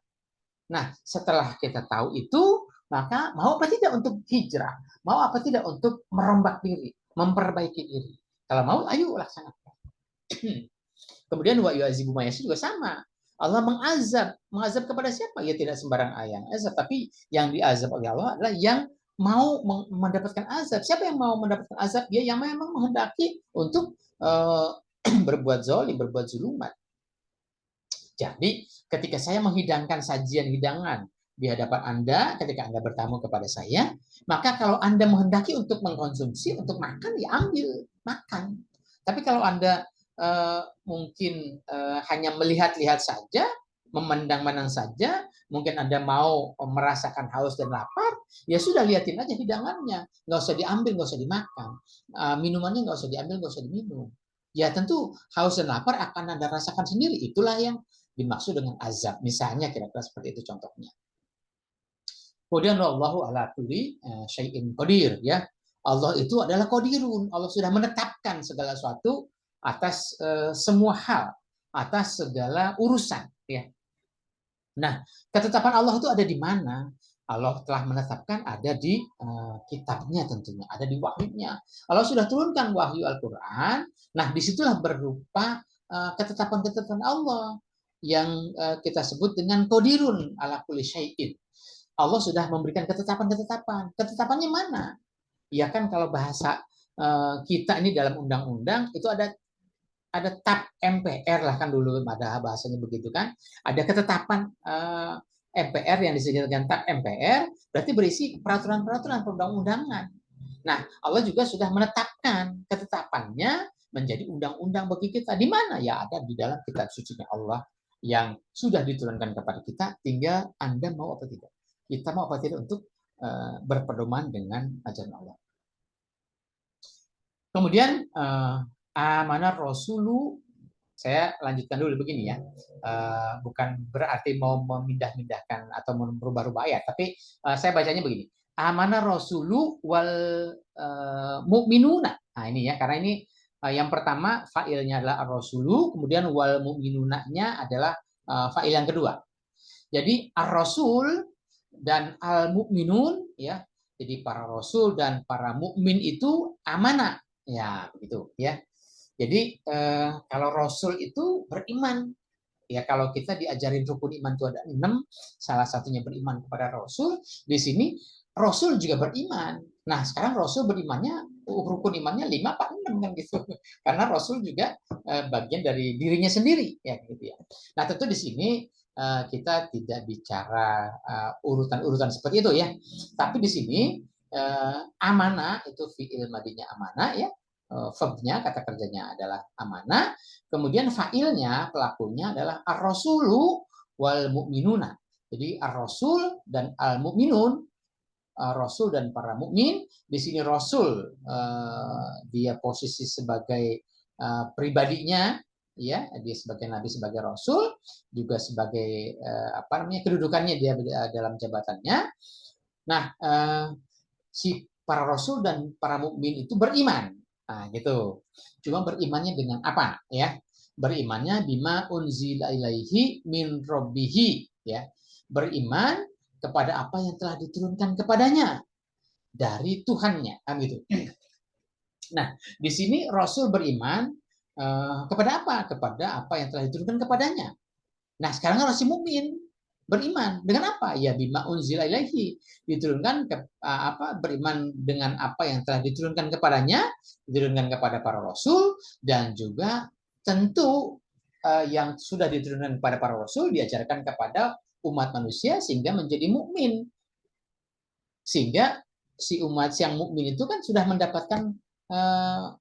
Nah, setelah kita tahu itu, maka mau apa tidak untuk hijrah, mau apa tidak untuk merombak diri, memperbaiki diri. Kalau mau, ayo laksanakan. Kemudian wa yu'azibu mayasya juga sama. Allah mengazab kepada siapa? Ya tidak sembarang yang azab, tapi yang diazab oleh Allah adalah yang mau mendapatkan azab. Siapa yang mau mendapatkan azab? Dia yang memang menghendaki untuk berbuat zalim, berbuat zulumat. Jadi ketika saya menghidangkan sajian hidangan di hadapan Anda, ketika Anda bertamu kepada saya, maka kalau Anda menghendaki untuk mengkonsumsi, untuk makan, ya ambil, makan. Tapi kalau Anda mungkin hanya melihat-lihat saja, memandang-mandang saja, mungkin Anda mau merasakan haus dan lapar, ya sudah lihatin aja hidangannya, nggak usah diambil, nggak usah dimakan, minumannya nggak usah diambil, nggak usah diminum. Ya tentu haus dan lapar akan Anda rasakan sendiri. Itulah yang dimaksud dengan azab. Misalnya kira-kira seperti itu contohnya. Kemudian Allahu ala kulli syai'in qadir, ya. Allah itu adalah qadirun. Allah sudah menetapkan segala sesuatu atas semua hal, atas segala urusan, ya. Nah, ketetapan Allah itu ada di mana? Allah telah menetapkan ada di kitabnya tentunya, ada di wahyunya. Allah sudah turunkan wahyu Al-Quran. Nah, disitulah berupa ketetapan-ketetapan Allah yang kita sebut dengan qadirun ala kulli syai'in. Allah sudah memberikan ketetapan-ketetapan. Ketetapannya mana? Ya kan kalau bahasa kita ini dalam undang-undang itu ada TAP MPR lah kan dulu ada bahasanya begitu kan. Ada ketetapan MPR yang disebutkan TAP MPR berarti berisi peraturan-peraturan perundang-undangan. Nah, Allah juga sudah menetapkan ketetapannya menjadi undang-undang bagi kita. Di mana? Ya ada di dalam kitab suci Allah yang sudah diturunkan kepada kita, tinggal Anda mau apa tidak. Kita mau apa tidak untuk berpedoman dengan ajaran Allah. Kemudian amanah Rasulu, saya lanjutkan dulu begini ya, bukan berarti mau memindah-mindahkan atau merubah-rubah ayat, tapi saya bacanya begini, amanah Rasulu wal mu'minuna. Nah ini ya, karena ini yang pertama fa'ilnya adalah ar-rasulu, kemudian wal mu'minunanya adalah fa'il yang kedua. Jadi ar-rasul dan al-mu'minun, ya, jadi para rasul dan para mukmin itu amanah, ya begitu ya. Jadi kalau rasul itu beriman, ya kalau kita diajarin rukun iman itu ada 6, salah satunya beriman kepada rasul. Di sini rasul juga beriman. Nah sekarang rasul berimannya rukun imannya 5 apa 6 kan gitu, karena rasul juga bagian dari dirinya sendiri ya gitu ya. Nah tentu di sini kita tidak bicara urutan-urutan seperti itu ya, tapi di sini amanah itu fi'il madinya amanah ya, verbnya kata kerjanya adalah amanah, kemudian fa'ilnya pelakunya adalah ar-rasulu wal mu'minuna. Jadi ar-rasul dan al-mu'minun, rasul dan para mukmin. Di sini rasul dia posisi sebagai pribadinya, ya dia sebagai nabi, sebagai rasul, juga sebagai apa namanya kedudukannya dia dalam jabatannya. Nah si para rasul dan para mukmin itu beriman, nah gitu. Cuma berimannya dengan apa ya? Berimannya bima unzila ilaihi min rabbihi, ya. Beriman kepada apa yang telah diturunkan kepadanya dari Tuhannya, kan gitu. Nah, di sini Rasul beriman kepada apa? Kepada apa yang telah diturunkan kepadanya. Nah, sekarang kan masih mukmin beriman dengan apa? Ya bima unzila ilaihi, diturunkan beriman dengan apa yang telah diturunkan kepadanya, diturunkan kepada para rasul, dan juga tentu yang sudah diturunkan kepada para rasul diajarkan kepada umat manusia sehingga menjadi mukmin. Sehingga si umat yang mukmin itu kan sudah mendapatkan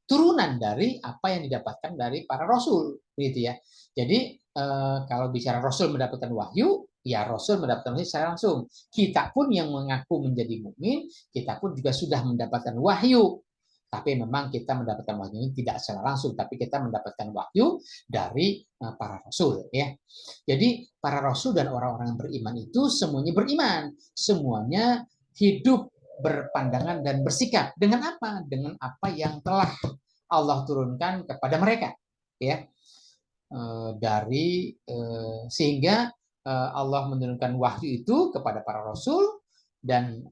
turunan dari apa yang didapatkan dari para rasul, gitu ya. Jadi kalau bicara rasul mendapatkan wahyu, ya rasul mendapatkan wahyu secara langsung. Kita pun yang mengaku menjadi mukmin, kita pun juga sudah mendapatkan wahyu. Tapi memang kita mendapatkan wahyu ini tidak secara langsung, tapi kita mendapatkan wahyu dari para rasul, ya. Jadi para rasul dan orang-orang yang beriman itu semuanya beriman, semuanya hidup berpandangan dan bersikap dengan apa? Dengan apa yang telah Allah turunkan kepada mereka, ya. Sehingga Allah menurunkan wahyu itu kepada para rasul, dan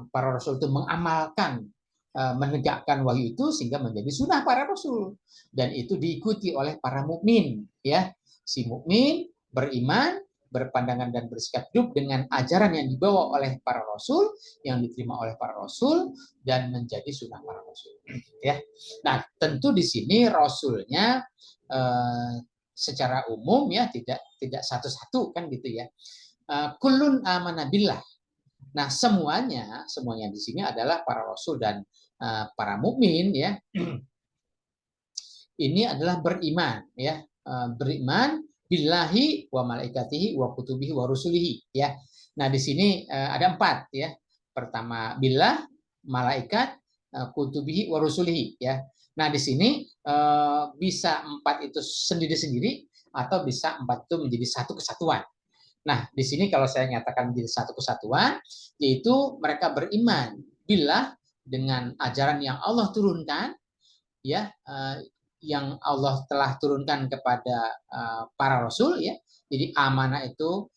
para rasul itu mengamalkan, menegakkan wahyu itu sehingga menjadi sunnah para rasul, dan itu diikuti oleh para mukmin, ya. Si mukmin beriman, berpandangan dan bersikap hidup dengan ajaran yang dibawa oleh para rasul, yang diterima oleh para rasul, dan menjadi sunnah para rasul. Ya, nah tentu di sini rasulnya secara umum ya tidak satu-satu kan gitu ya. Kullun amanabillah. Nah semuanya di sini adalah para rasul dan para mukmin ya. Ini adalah beriman ya, beriman billahi wa malaikatihi wa kutubihi wa rusulihi ya. Nah di sini ada 4 ya. Pertama billah, malaikat, kutubihi wa rusulihi ya. Nah di sini bisa 4 itu sendiri-sendiri atau bisa 4 itu menjadi satu kesatuan. Nah di sini kalau saya nyatakan menjadi satu kesatuan, yaitu mereka beriman billah dengan ajaran yang Allah turunkan ya, yang Allah telah turunkan kepada para rasul ya. Jadi amanah itu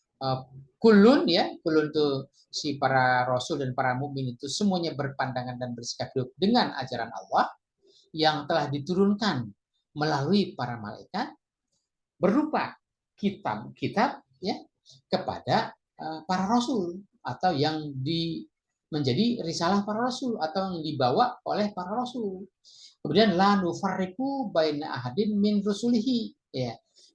kulun ya, kulun itu si para rasul dan para mukmin itu semuanya berpandangan dan bersikap hidup dengan ajaran Allah yang telah diturunkan melalui para malaikat berupa kitab-kitab ya kepada para rasul atau yang menjadi risalah para rasul atau yang dibawa oleh para rasul. Kemudian la nufarriqu baina ahadin min rusulihi ya.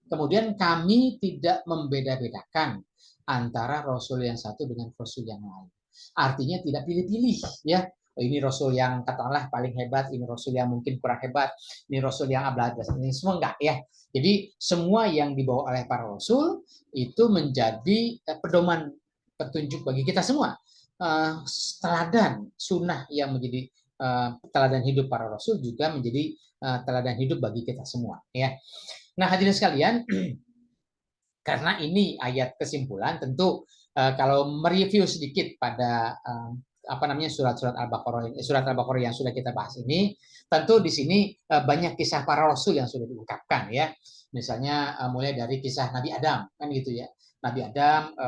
Kemudian kami tidak membeda-bedakan antara rasul yang satu dengan rasul yang lain. Artinya tidak pilih-pilih ya. Ini rasul yang katakanlah paling hebat, ini rasul yang mungkin kurang hebat, ini rasul yang abladas, ini semua enggak ya. Jadi semua yang dibawa oleh para rasul itu menjadi pedoman petunjuk bagi kita semua. Teladan sunnah yang menjadi teladan hidup para rasul juga menjadi teladan hidup bagi kita semua ya. Nah hadirin sekalian, karena ini ayat kesimpulan, tentu kalau mereview sedikit pada surat-surat Al-Baqarah, surat Al-Baqarah yang sudah kita bahas ini, tentu di sini banyak kisah para rasul yang sudah diungkapkan ya. Misalnya mulai dari kisah Nabi Adam kan gitu ya. Nabi Adam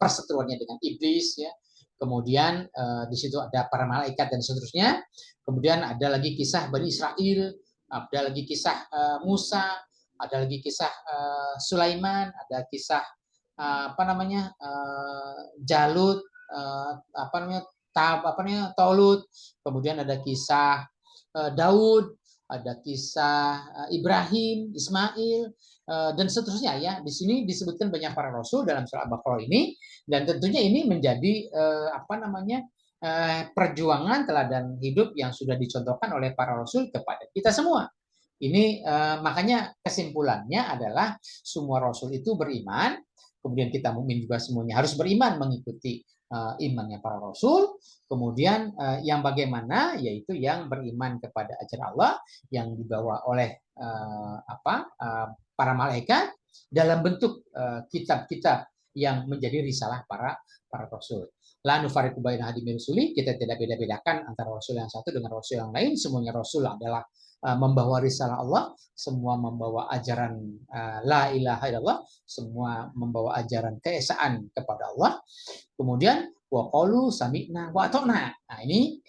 perseteruannya dengan iblis ya. Kemudian di situ ada para malaikat dan seterusnya. Kemudian ada lagi kisah Bani Israel, ada lagi kisah Musa, ada lagi kisah Sulaiman, ada kisah Jalut, Tolut, kemudian ada kisah Daud, ada kisah Ibrahim, Ismail, dan seterusnya ya. Di sini disebutkan banyak para rasul dalam surah Al-Baqarah ini, dan tentunya ini menjadi perjuangan teladan hidup yang sudah dicontohkan oleh para rasul kepada kita semua. Ini makanya kesimpulannya adalah semua rasul itu beriman, kemudian kita mukmin juga semuanya harus beriman mengikuti imannya para rasul. Kemudian yang bagaimana, yaitu yang beriman kepada ajaran Allah yang dibawa oleh para malaikat dalam bentuk kitab-kitab yang menjadi risalah para rasul. La nufariqu baina ahadin min rusuli, kita tidak beda-bedakan antara rasul yang satu dengan rasul yang lain. Semuanya rasul adalah membawa risalah Allah, semua membawa ajaran la ilaha illallah, semua membawa ajaran keesaan kepada Allah. Kemudian wa qalu sami'na wa ata'na. Nah, ini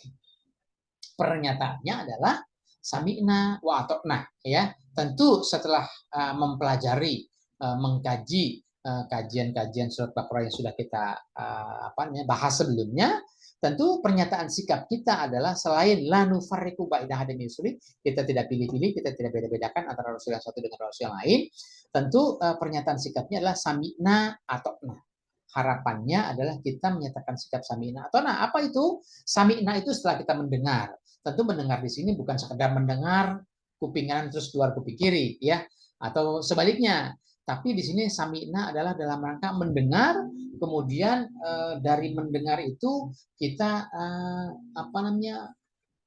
pernyataannya adalah sami'na wa ata'na ya. Tentu setelah mempelajari, mengkaji kajian-kajian surat Baqarah yang sudah kita bahas sebelumnya, tentu pernyataan sikap kita adalah selain la nufarriqu baina ahadin min rusuli, kita tidak pilih-pilih, kita tidak beda-bedakan antara rasul yang satu dengan rasul yang lain. Tentu pernyataan sikapnya adalah sami'na ata'na. Harapannya adalah kita menyatakan sikap sami'na ata'na. Apa itu? Sami'na itu setelah kita mendengar. Tentu mendengar di sini bukan sekedar mendengar kuping kanan terus keluar kuping kiri ya, atau sebaliknya. Tapi di sini sami'na adalah dalam rangka mendengar, kemudian dari mendengar itu kita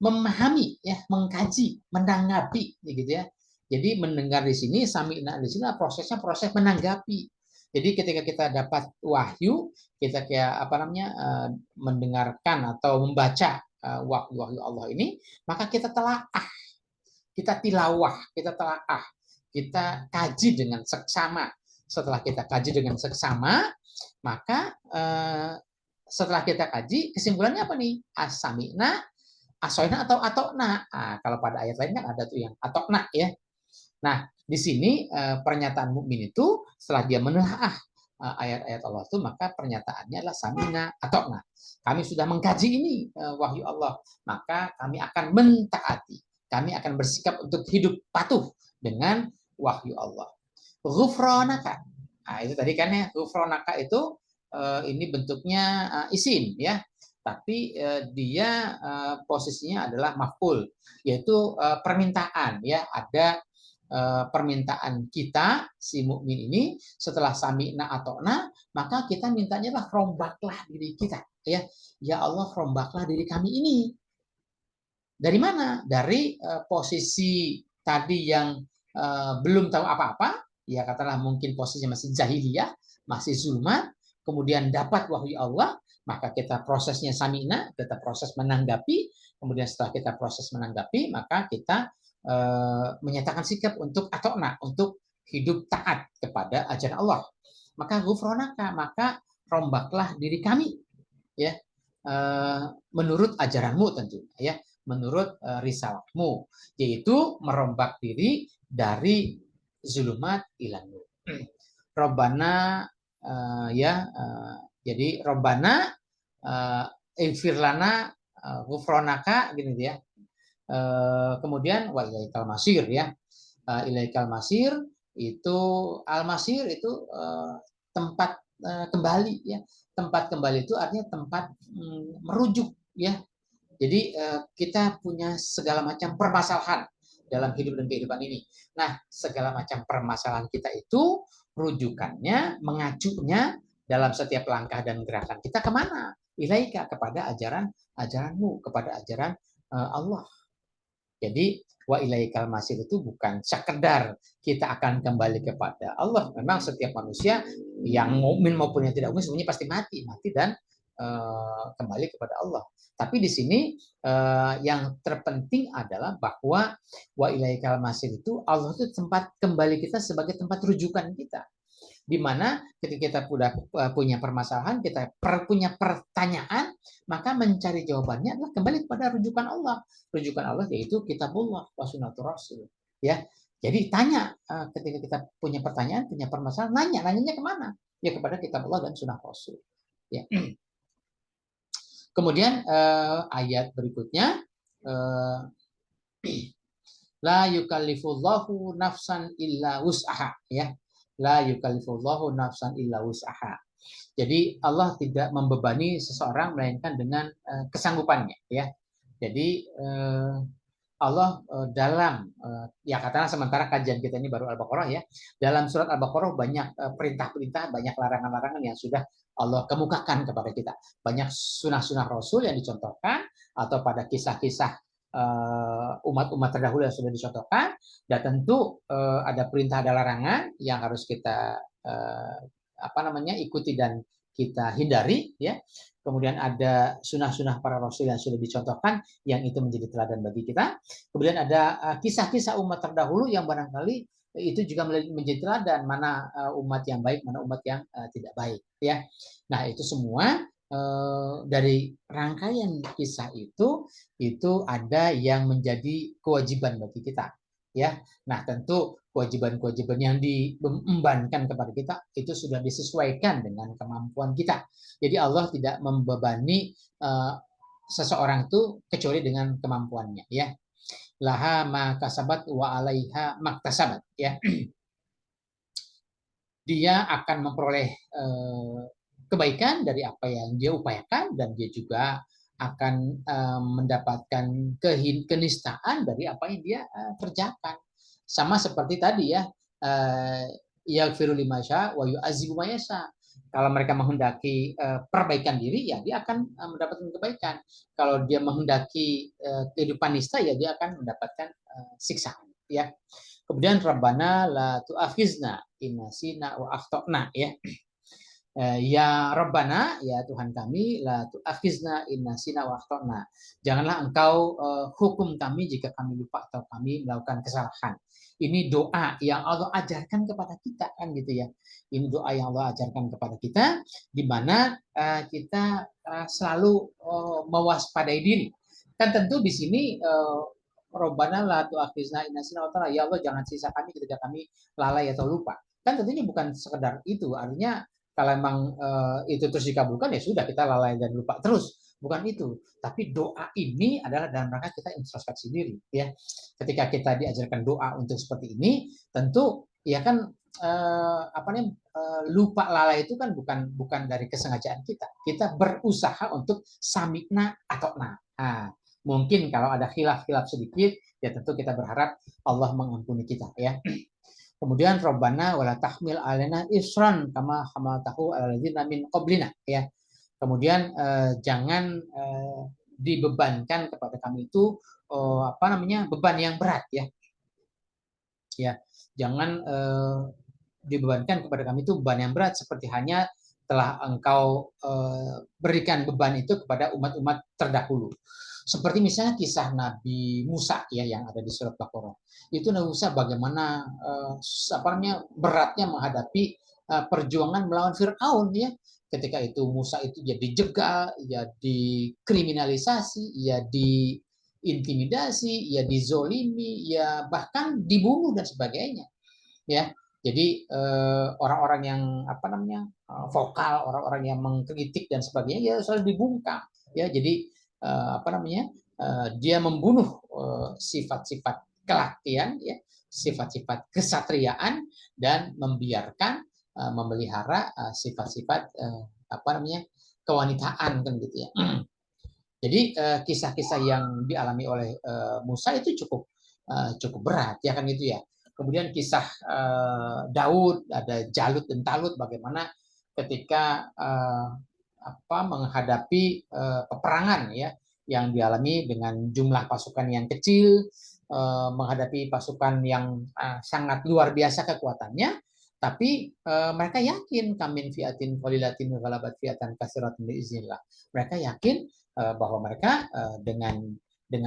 memahami ya, mengkaji, menanggapi gitu ya. Jadi mendengar di sini, sami'na di sini prosesnya proses menanggapi. Jadi ketika kita dapat wahyu, kita kayak mendengarkan atau membaca wahyu Allah ini, maka kita telaah, kita tilawah, kita telaah, kita kaji dengan seksama. Setelah kita kaji dengan seksama, maka setelah kita kaji, kesimpulannya apa nih? As-sami'na, asoina atau atokna. Nah, kalau pada ayat lain kan ada tuh yang atokna ya. Nah, di sini pernyataan mukmin itu setelah dia menelaah ayat-ayat Allah itu, maka pernyataannya adalah samina atau nah. Kami sudah mengkaji ini wahyu Allah, maka kami akan mentaati. Kami akan bersikap untuk hidup patuh dengan wahyu Allah. Ghufranaka. Nah, itu tadi kan ya, ghufranaka itu ini bentuknya isim ya. Tapi dia posisinya adalah maf'ul, yaitu permintaan ya. Ada permintaan kita si mukmin ini setelah sami'na ata'na, maka kita mintanya lah rombaklah diri kita ya. Ya Allah, rombaklah diri kami ini. Dari mana? Dari posisi tadi yang belum tahu apa-apa, ya katakanlah mungkin posisinya masih jahiliyah, masih zulmat, kemudian dapat wahyu Allah, maka kita prosesnya sami'na, kita proses menanggapi, kemudian setelah kita proses menanggapi, maka kita menyatakan sikap untuk atokna, untuk hidup taat kepada ajaran Allah. Maka ghufranaka, maka rombaklah diri kami, ya, menurut ajaranmu tentunya, ya, menurut risalahmu, yaitu merombak diri dari zulumat ilan nur. Robbana jadi Robbana infir lana ghufranaka gini ya. Kemudian wa ilaikal masir ya. Ilaikal masir itu al-masir itu tempat kembali ya. Tempat kembali itu artinya tempat merujuk ya. Jadi kita punya segala macam permasalahan dalam hidup dan kehidupan ini. Nah, segala macam permasalahan kita itu rujukannya, mengacunya dalam setiap langkah dan gerakan kita kemana? Ilaika, kepada ajaranmu, kepada ajaran Allah. Jadi wa ilaikal masir itu bukan sekedar kita akan kembali kepada Allah. Memang setiap manusia yang mukmin maupun yang tidak mukmin sebenarnya pasti mati dan kembali kepada Allah. Tapi di sini yang terpenting adalah bahwa wa ilaikal masir itu Allah itu tempat kembali kita sebagai tempat rujukan kita. Di mana ketika kita sudah punya permasalahan, kita punya pertanyaan, maka mencari jawabannya adalah kembali kepada rujukan Allah. Rujukan Allah yaitu kitabullah wa sunnatur rasul. Ya. Jadi tanya ketika kita punya pertanyaan, punya permasalahan, nanyanya kemana? Ya kepada kitab Allah dan sunnah rasul. Ya. Kemudian ayat berikutnya la yukallifullahu nafsan illa wus'aha ya. La yukallifullahu nafsan illa wus'aha. Jadi Allah tidak membebani seseorang melainkan dengan kesanggupannya ya. Jadi Allah dalam ya katakanlah sementara kajian kita ini baru Al-Baqarah ya. Dalam surat Al-Baqarah banyak perintah-perintah, banyak larangan-larangan yang sudah Allah kemukakan kepada kita. Banyak sunah-sunah Rasul yang dicontohkan atau pada kisah-kisah umat-umat terdahulu yang sudah dicontohkan, dan tentu ada perintah, ada larangan yang harus kita ikuti dan kita hindari ya. Kemudian ada sunah-sunah para rasul yang sudah dicontohkan yang itu menjadi teladan bagi kita. Kemudian ada kisah-kisah umat terdahulu yang barangkali itu juga menjadi teladan, mana umat yang baik, mana umat yang tidak baik ya. Nah, itu semua dari rangkaian kisah itu ada yang menjadi kewajiban bagi kita ya. Nah, tentu kewajiban-kewajiban yang diembankan kepada kita itu sudah disesuaikan dengan kemampuan kita. Jadi Allah tidak membebani seseorang itu kecuali dengan kemampuannya ya. Laha ma kasabat wa alaiha maktasabat ya. Dia akan memperoleh kebaikan dari apa yang dia upayakan, dan dia juga akan mendapatkan kenistaan dari apa yang dia kerjakan. Sama seperti tadi ya, yaghfiru liman syaa wa yu'adzibu man yasha. Kalau mereka menghendaki perbaikan diri, ya dia akan mendapatkan kebaikan. Kalau dia menghendaki kehidupan nista, ya dia akan mendapatkan siksaan. Ya. Kemudian Rabbana la tu'akhizna in nasina wa akhtana ya. Ya Rabbana, ya Tuhan kami, la tu'akhizna in nasina wa akhtana. Janganlah engkau hukum kami jika kami lupa atau kami melakukan kesalahan. Ini doa yang Allah ajarkan kepada kita kan gitu ya. Ini doa yang Allah ajarkan kepada kita, di mana kita selalu mewaspadai diri. Kan tentu di sini Robbana la tu'akhizna in nasina wa akhtana. Ya Allah, jangan siksa kami ketika kami lalai atau lupa. Kan tentunya bukan sekedar itu. Artinya kalau memang itu terus dikabulkan, ya sudah, kita lalai dan lupa terus. Bukan itu. Tapi doa ini adalah dalam rangka kita introspeksi diri, ya. Ketika kita diajarkan doa untuk seperti ini, tentu ya kan lupa lalai itu kan bukan dari kesengajaan kita. Kita berusaha untuk samikna atau na. Nah, mungkin kalau ada khilaf-khilaf sedikit, ya tentu kita berharap Allah mengampuni kita, ya. Kemudian Rabbana wala tahmil alaina isran kama hamaltahu alal ladzina min qablina, ya. Kemudian jangan dibebankan kepada kami itu beban yang berat, ya. Ya, jangan dibebankan kepada kami itu beban yang berat seperti hanya telah engkau berikan beban itu kepada umat-umat terdahulu. Seperti misalnya kisah Nabi Musa, ya, yang ada di surat Baqarah. Itu Nabi Musa bagaimana beratnya menghadapi perjuangan melawan Firaun, ya. Ketika itu Musa itu ya dijegal, ya dikriminalisasi, ya diintimidasi, ya dizolimi, ya bahkan dibunuh dan sebagainya, ya. Jadi orang-orang yang vokal, orang-orang yang mengkritik dan sebagainya, ya selalu dibungkam, ya. Jadi dia membunuh sifat-sifat kelaktian, ya, sifat-sifat kesatriaan, dan membiarkan memelihara sifat-sifat kewanitaan, kan gitu, ya. Jadi kisah-kisah yang dialami oleh Musa itu cukup berat, ya kan gitu, ya. Kemudian kisah Daud, ada Jalut dan Talut, bagaimana ketika menghadapi peperangan, ya, yang dialami dengan jumlah pasukan yang kecil, menghadapi pasukan yang sangat luar biasa kekuatannya, tapi mereka yakin kamin fiatin qalilatin ghalabat fiatan katsiratan biiznillah. Mereka yakin bahwa mereka dengan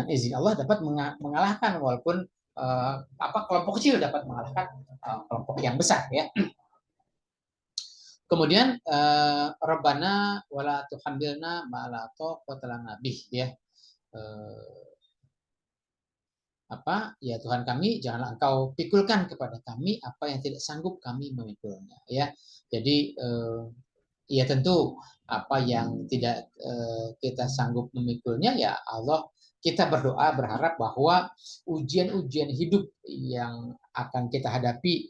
izin Allah dapat mengalahkan, walaupun kelompok kecil dapat mengalahkan kelompok yang besar, ya. Kemudian Rabbana wala tuhammilna ma la taqata lana bih, ya. Ya Tuhan kami, janganlah Engkau pikulkan kepada kami apa yang tidak sanggup kami memikulnya, ya. Jadi ya tentu apa yang tidak kita sanggup memikulnya, ya Allah, kita berdoa berharap bahwa ujian-ujian hidup yang akan kita hadapi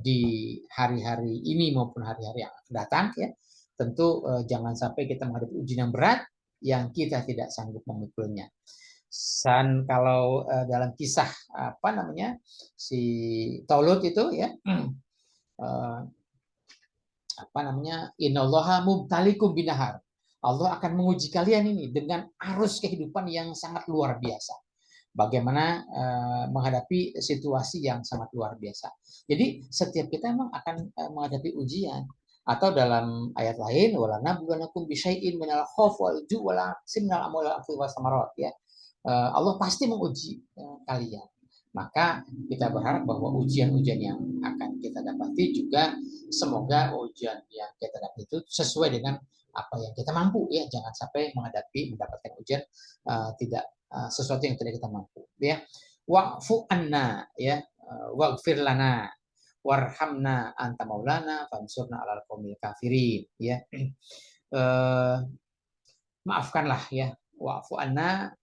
di hari-hari ini maupun hari-hari yang akan datang, ya, tentu jangan sampai kita menghadapi ujian yang berat yang kita tidak sanggup memikulnya. Dan kalau dalam kisah si Taulut itu, ya, innallaha mubtalikum binahar. Allah akan menguji kalian ini dengan arus kehidupan yang sangat luar biasa. Bagaimana menghadapi situasi yang sangat luar biasa. Jadi setiap kita memang akan menghadapi ujian. Atau dalam ayat lain, wala nabluwannakum bisyai'in minal khawfi wal ju'i wal naqsin minal amwali wal anfusi was samarat, ya. Allah pasti menguji kalian. Maka kita berharap bahwa ujian-ujian yang akan kita dapati juga semoga ujian yang kita dapat itu sesuai dengan apa yang kita mampu, ya. Jangan sampai mendapatkan ujian tidak sesuatu yang tidak kita mampu, ya. Wa'fu anna, ya, waghfir lana warhamna anta maulana fansurna 'alal qaumil kafirin, ya. Maafkanlah, ya, wa'fu anna,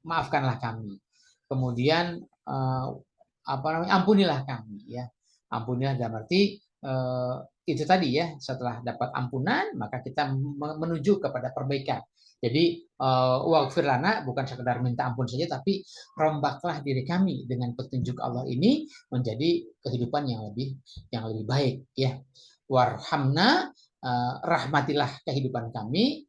maafkanlah kami. Kemudian ampunilah kami, ya. Ampunilah dalam arti itu tadi, ya, setelah dapat ampunan maka kita menuju kepada perbaikan. Jadi waghfir lana bukan sekedar minta ampun saja, tapi rombaklah diri kami dengan petunjuk Allah ini menjadi kehidupan yang lebih baik, ya. Warhamna, rahmatilah kehidupan kami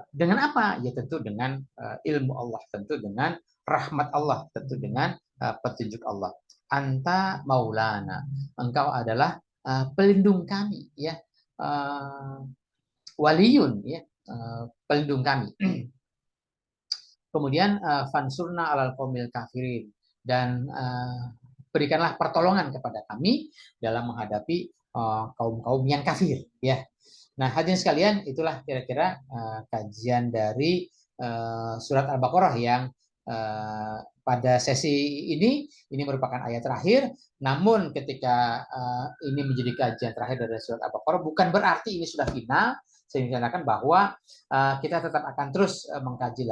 dengan apa? Ya tentu dengan ilmu Allah, tentu dengan rahmat Allah, tentu dengan petunjuk Allah. Anta maulana, engkau adalah pelindung kami, ya. Waliyun, ya, pelindung kami. Kemudian fansurna 'alal qaumil kafirin, dan berikanlah pertolongan kepada kami dalam menghadapi kaum-kaum yang kafir, ya. Nah, hadirin sekalian, itulah kira-kira kajian dari surat Al-Baqarah yang pada sesi ini merupakan ayat terakhir. Namun ketika ini menjadi kajian terakhir dari surat Al-Baqarah, bukan berarti ini sudah final. Saya mengatakan bahwa kita tetap akan terus mengkaji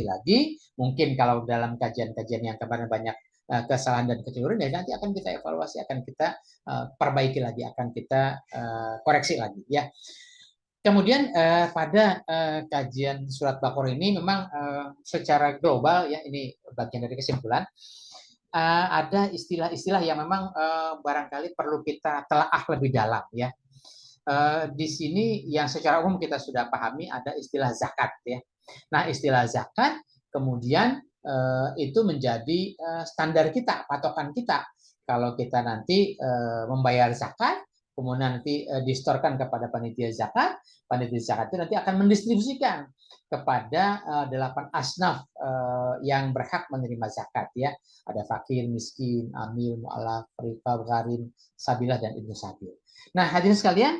lagi. Mungkin kalau dalam kajian-kajian yang kemarin banyak kesalahan dan keceliruan, ya nanti akan kita evaluasi, akan kita perbaiki lagi, akan kita koreksi lagi, ya. Kemudian pada kajian surat Baqarah ini memang secara global, ya, ini bagian dari kesimpulan, ada istilah-istilah yang memang barangkali perlu kita telaah lebih dalam, ya. Di sini yang secara umum kita sudah pahami ada istilah zakat, ya. Nah, istilah zakat kemudian itu menjadi standar kita, patokan kita. Kalau kita nanti membayar zakat, kemudian nanti distorkan kepada panitia zakat itu nanti akan mendistribusikan kepada 8 asnaf yang berhak menerima zakat, ya. Ada fakir, miskin, amil, mu'alaf, riqab, gharim, sabilah, dan ibnu sabil. Nah, hadirin sekalian,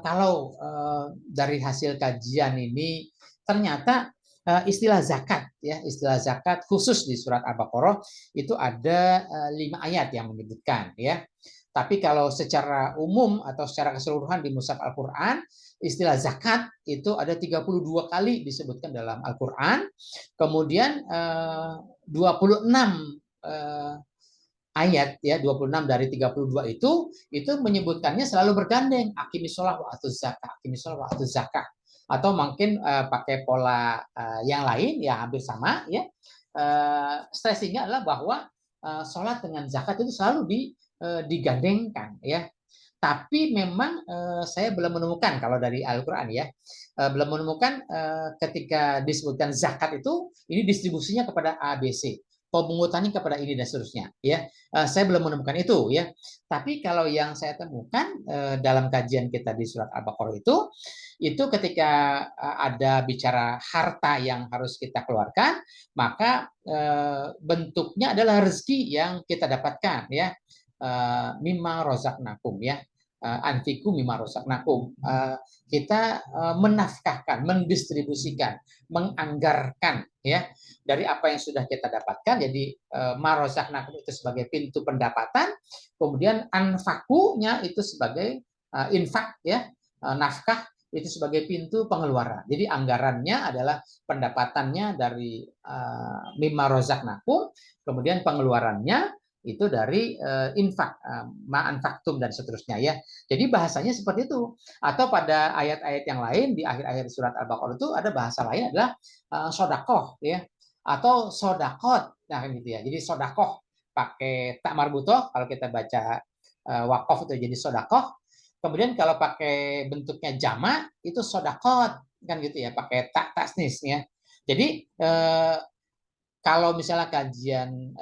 kalau dari hasil kajian ini ternyata istilah zakat, ya, istilah zakat khusus di surat Al-Baqarah itu ada 5 ayat yang menyebutkan, ya. Tapi kalau secara umum atau secara keseluruhan di Mushaf Al-Quran, istilah zakat itu ada 32 kali disebutkan dalam Al-Quran. Kemudian 26 ayat, ya, 26 dari 32 itu menyebutkannya selalu bergandeng, aqimis shalah wa atuz zakah, aqimis shalah wa atuz zakah. Atau mungkin pakai pola yang lain, ya, hampir sama, ya. Stressingnya adalah bahwa sholat dengan zakat itu selalu digandengkan, ya. Tapi memang saya belum menemukan kalau dari Al-Quran, ya, belum menemukan ketika disebutkan zakat itu ini distribusinya kepada A, B, C, pemungutannya kepada ini dan seterusnya, ya. Saya belum menemukan itu, ya. Tapi kalau yang saya temukan dalam kajian kita di surat Al-Baqarah itu ketika ada bicara harta yang harus kita keluarkan, maka bentuknya adalah rezeki yang kita dapatkan, ya. Mimma rozaqnakum, ya, anfiku mimma rozaqnakum, kita menafkahkan, mendistribusikan, menganggarkan, ya, dari apa yang sudah kita dapatkan. Jadi ma rozaqnakum itu sebagai pintu pendapatan, kemudian anfakunya itu sebagai infak, ya, nafkah itu sebagai pintu pengeluaran. Jadi anggarannya adalah pendapatannya dari mimma rozaqnakum, kemudian pengeluarannya itu dari infak, ma'anfaktum, dan seterusnya, ya. Jadi bahasanya seperti itu. Atau pada ayat-ayat yang lain di akhir-akhir surat Al-Baqarah itu ada bahasa lain adalah sodakoh, ya, atau sodakot, nah, gitu, ya. Jadi sodakoh pakai tak marbutoh, kalau kita baca wakof itu jadi sodakoh. Kemudian kalau pakai bentuknya jamak itu sodakot, kan, gitu, ya, pakai tak tasnis, ya. Jadi kalau misalnya kajian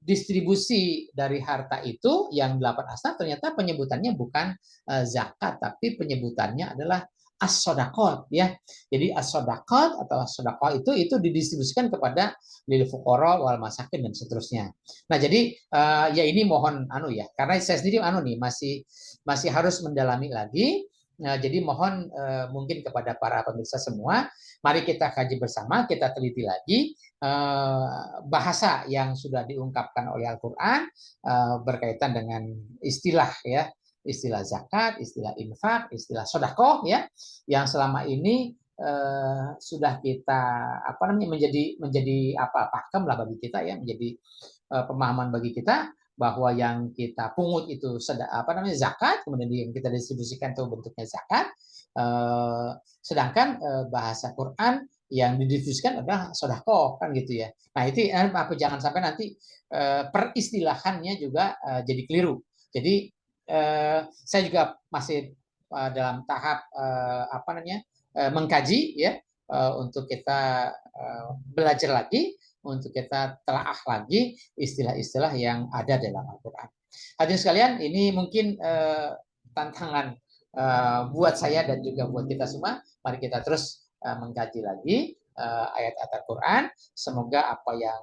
distribusi dari harta itu yang 8 asnaf, ternyata penyebutannya bukan zakat, tapi penyebutannya adalah as-sodaqot, ya. Jadi as-sodaqot atau as-sodaqah itu didistribusikan kepada lil fuqara wal masakin dan seterusnya. Nah, jadi ya ini mohon ya, karena saya sendiri nih masih harus mendalami lagi. Jadi mohon mungkin kepada para pemirsa semua, mari kita kaji bersama, kita teliti lagi bahasa yang sudah diungkapkan oleh Al-Quran berkaitan dengan istilah, ya, istilah zakat, istilah infak, istilah sodakoh, ya, yang selama ini sudah kita menjadi pakem lah bagi kita, ya, menjadi pemahaman bagi kita bahwa yang kita pungut itu zakat, kemudian yang kita distribusikan itu bentuknya zakat, sedangkan bahasa Quran yang didistribusikan adalah sodakoh, kan, gitu, ya. Nah, itu jangan sampai nanti peristilahannya juga jadi keliru. Jadi saya juga masih dalam tahap mengkaji, ya, untuk kita belajar lagi, untuk kita telaah lagi istilah-istilah yang ada dalam Al-Quran. Hadirin sekalian, ini mungkin tantangan buat saya dan juga buat kita semua. Mari kita terus mengkaji lagi ayat-ayat Al-Quran. Semoga apa yang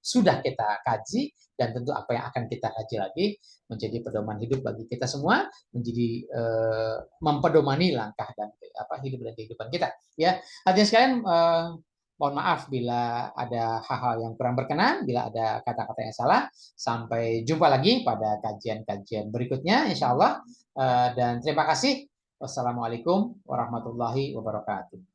sudah kita kaji dan tentu apa yang akan kita kaji lagi menjadi pedoman hidup bagi kita semua, menjadi mempedomani langkah dan hidup dan kehidupan kita. Ya, hadirin sekalian, Mohon maaf bila ada hal-hal yang kurang berkenan, bila ada kata-kata yang salah. Sampai jumpa lagi pada kajian-kajian berikutnya, insya Allah. Dan terima kasih. Wassalamualaikum warahmatullahi wabarakatuh.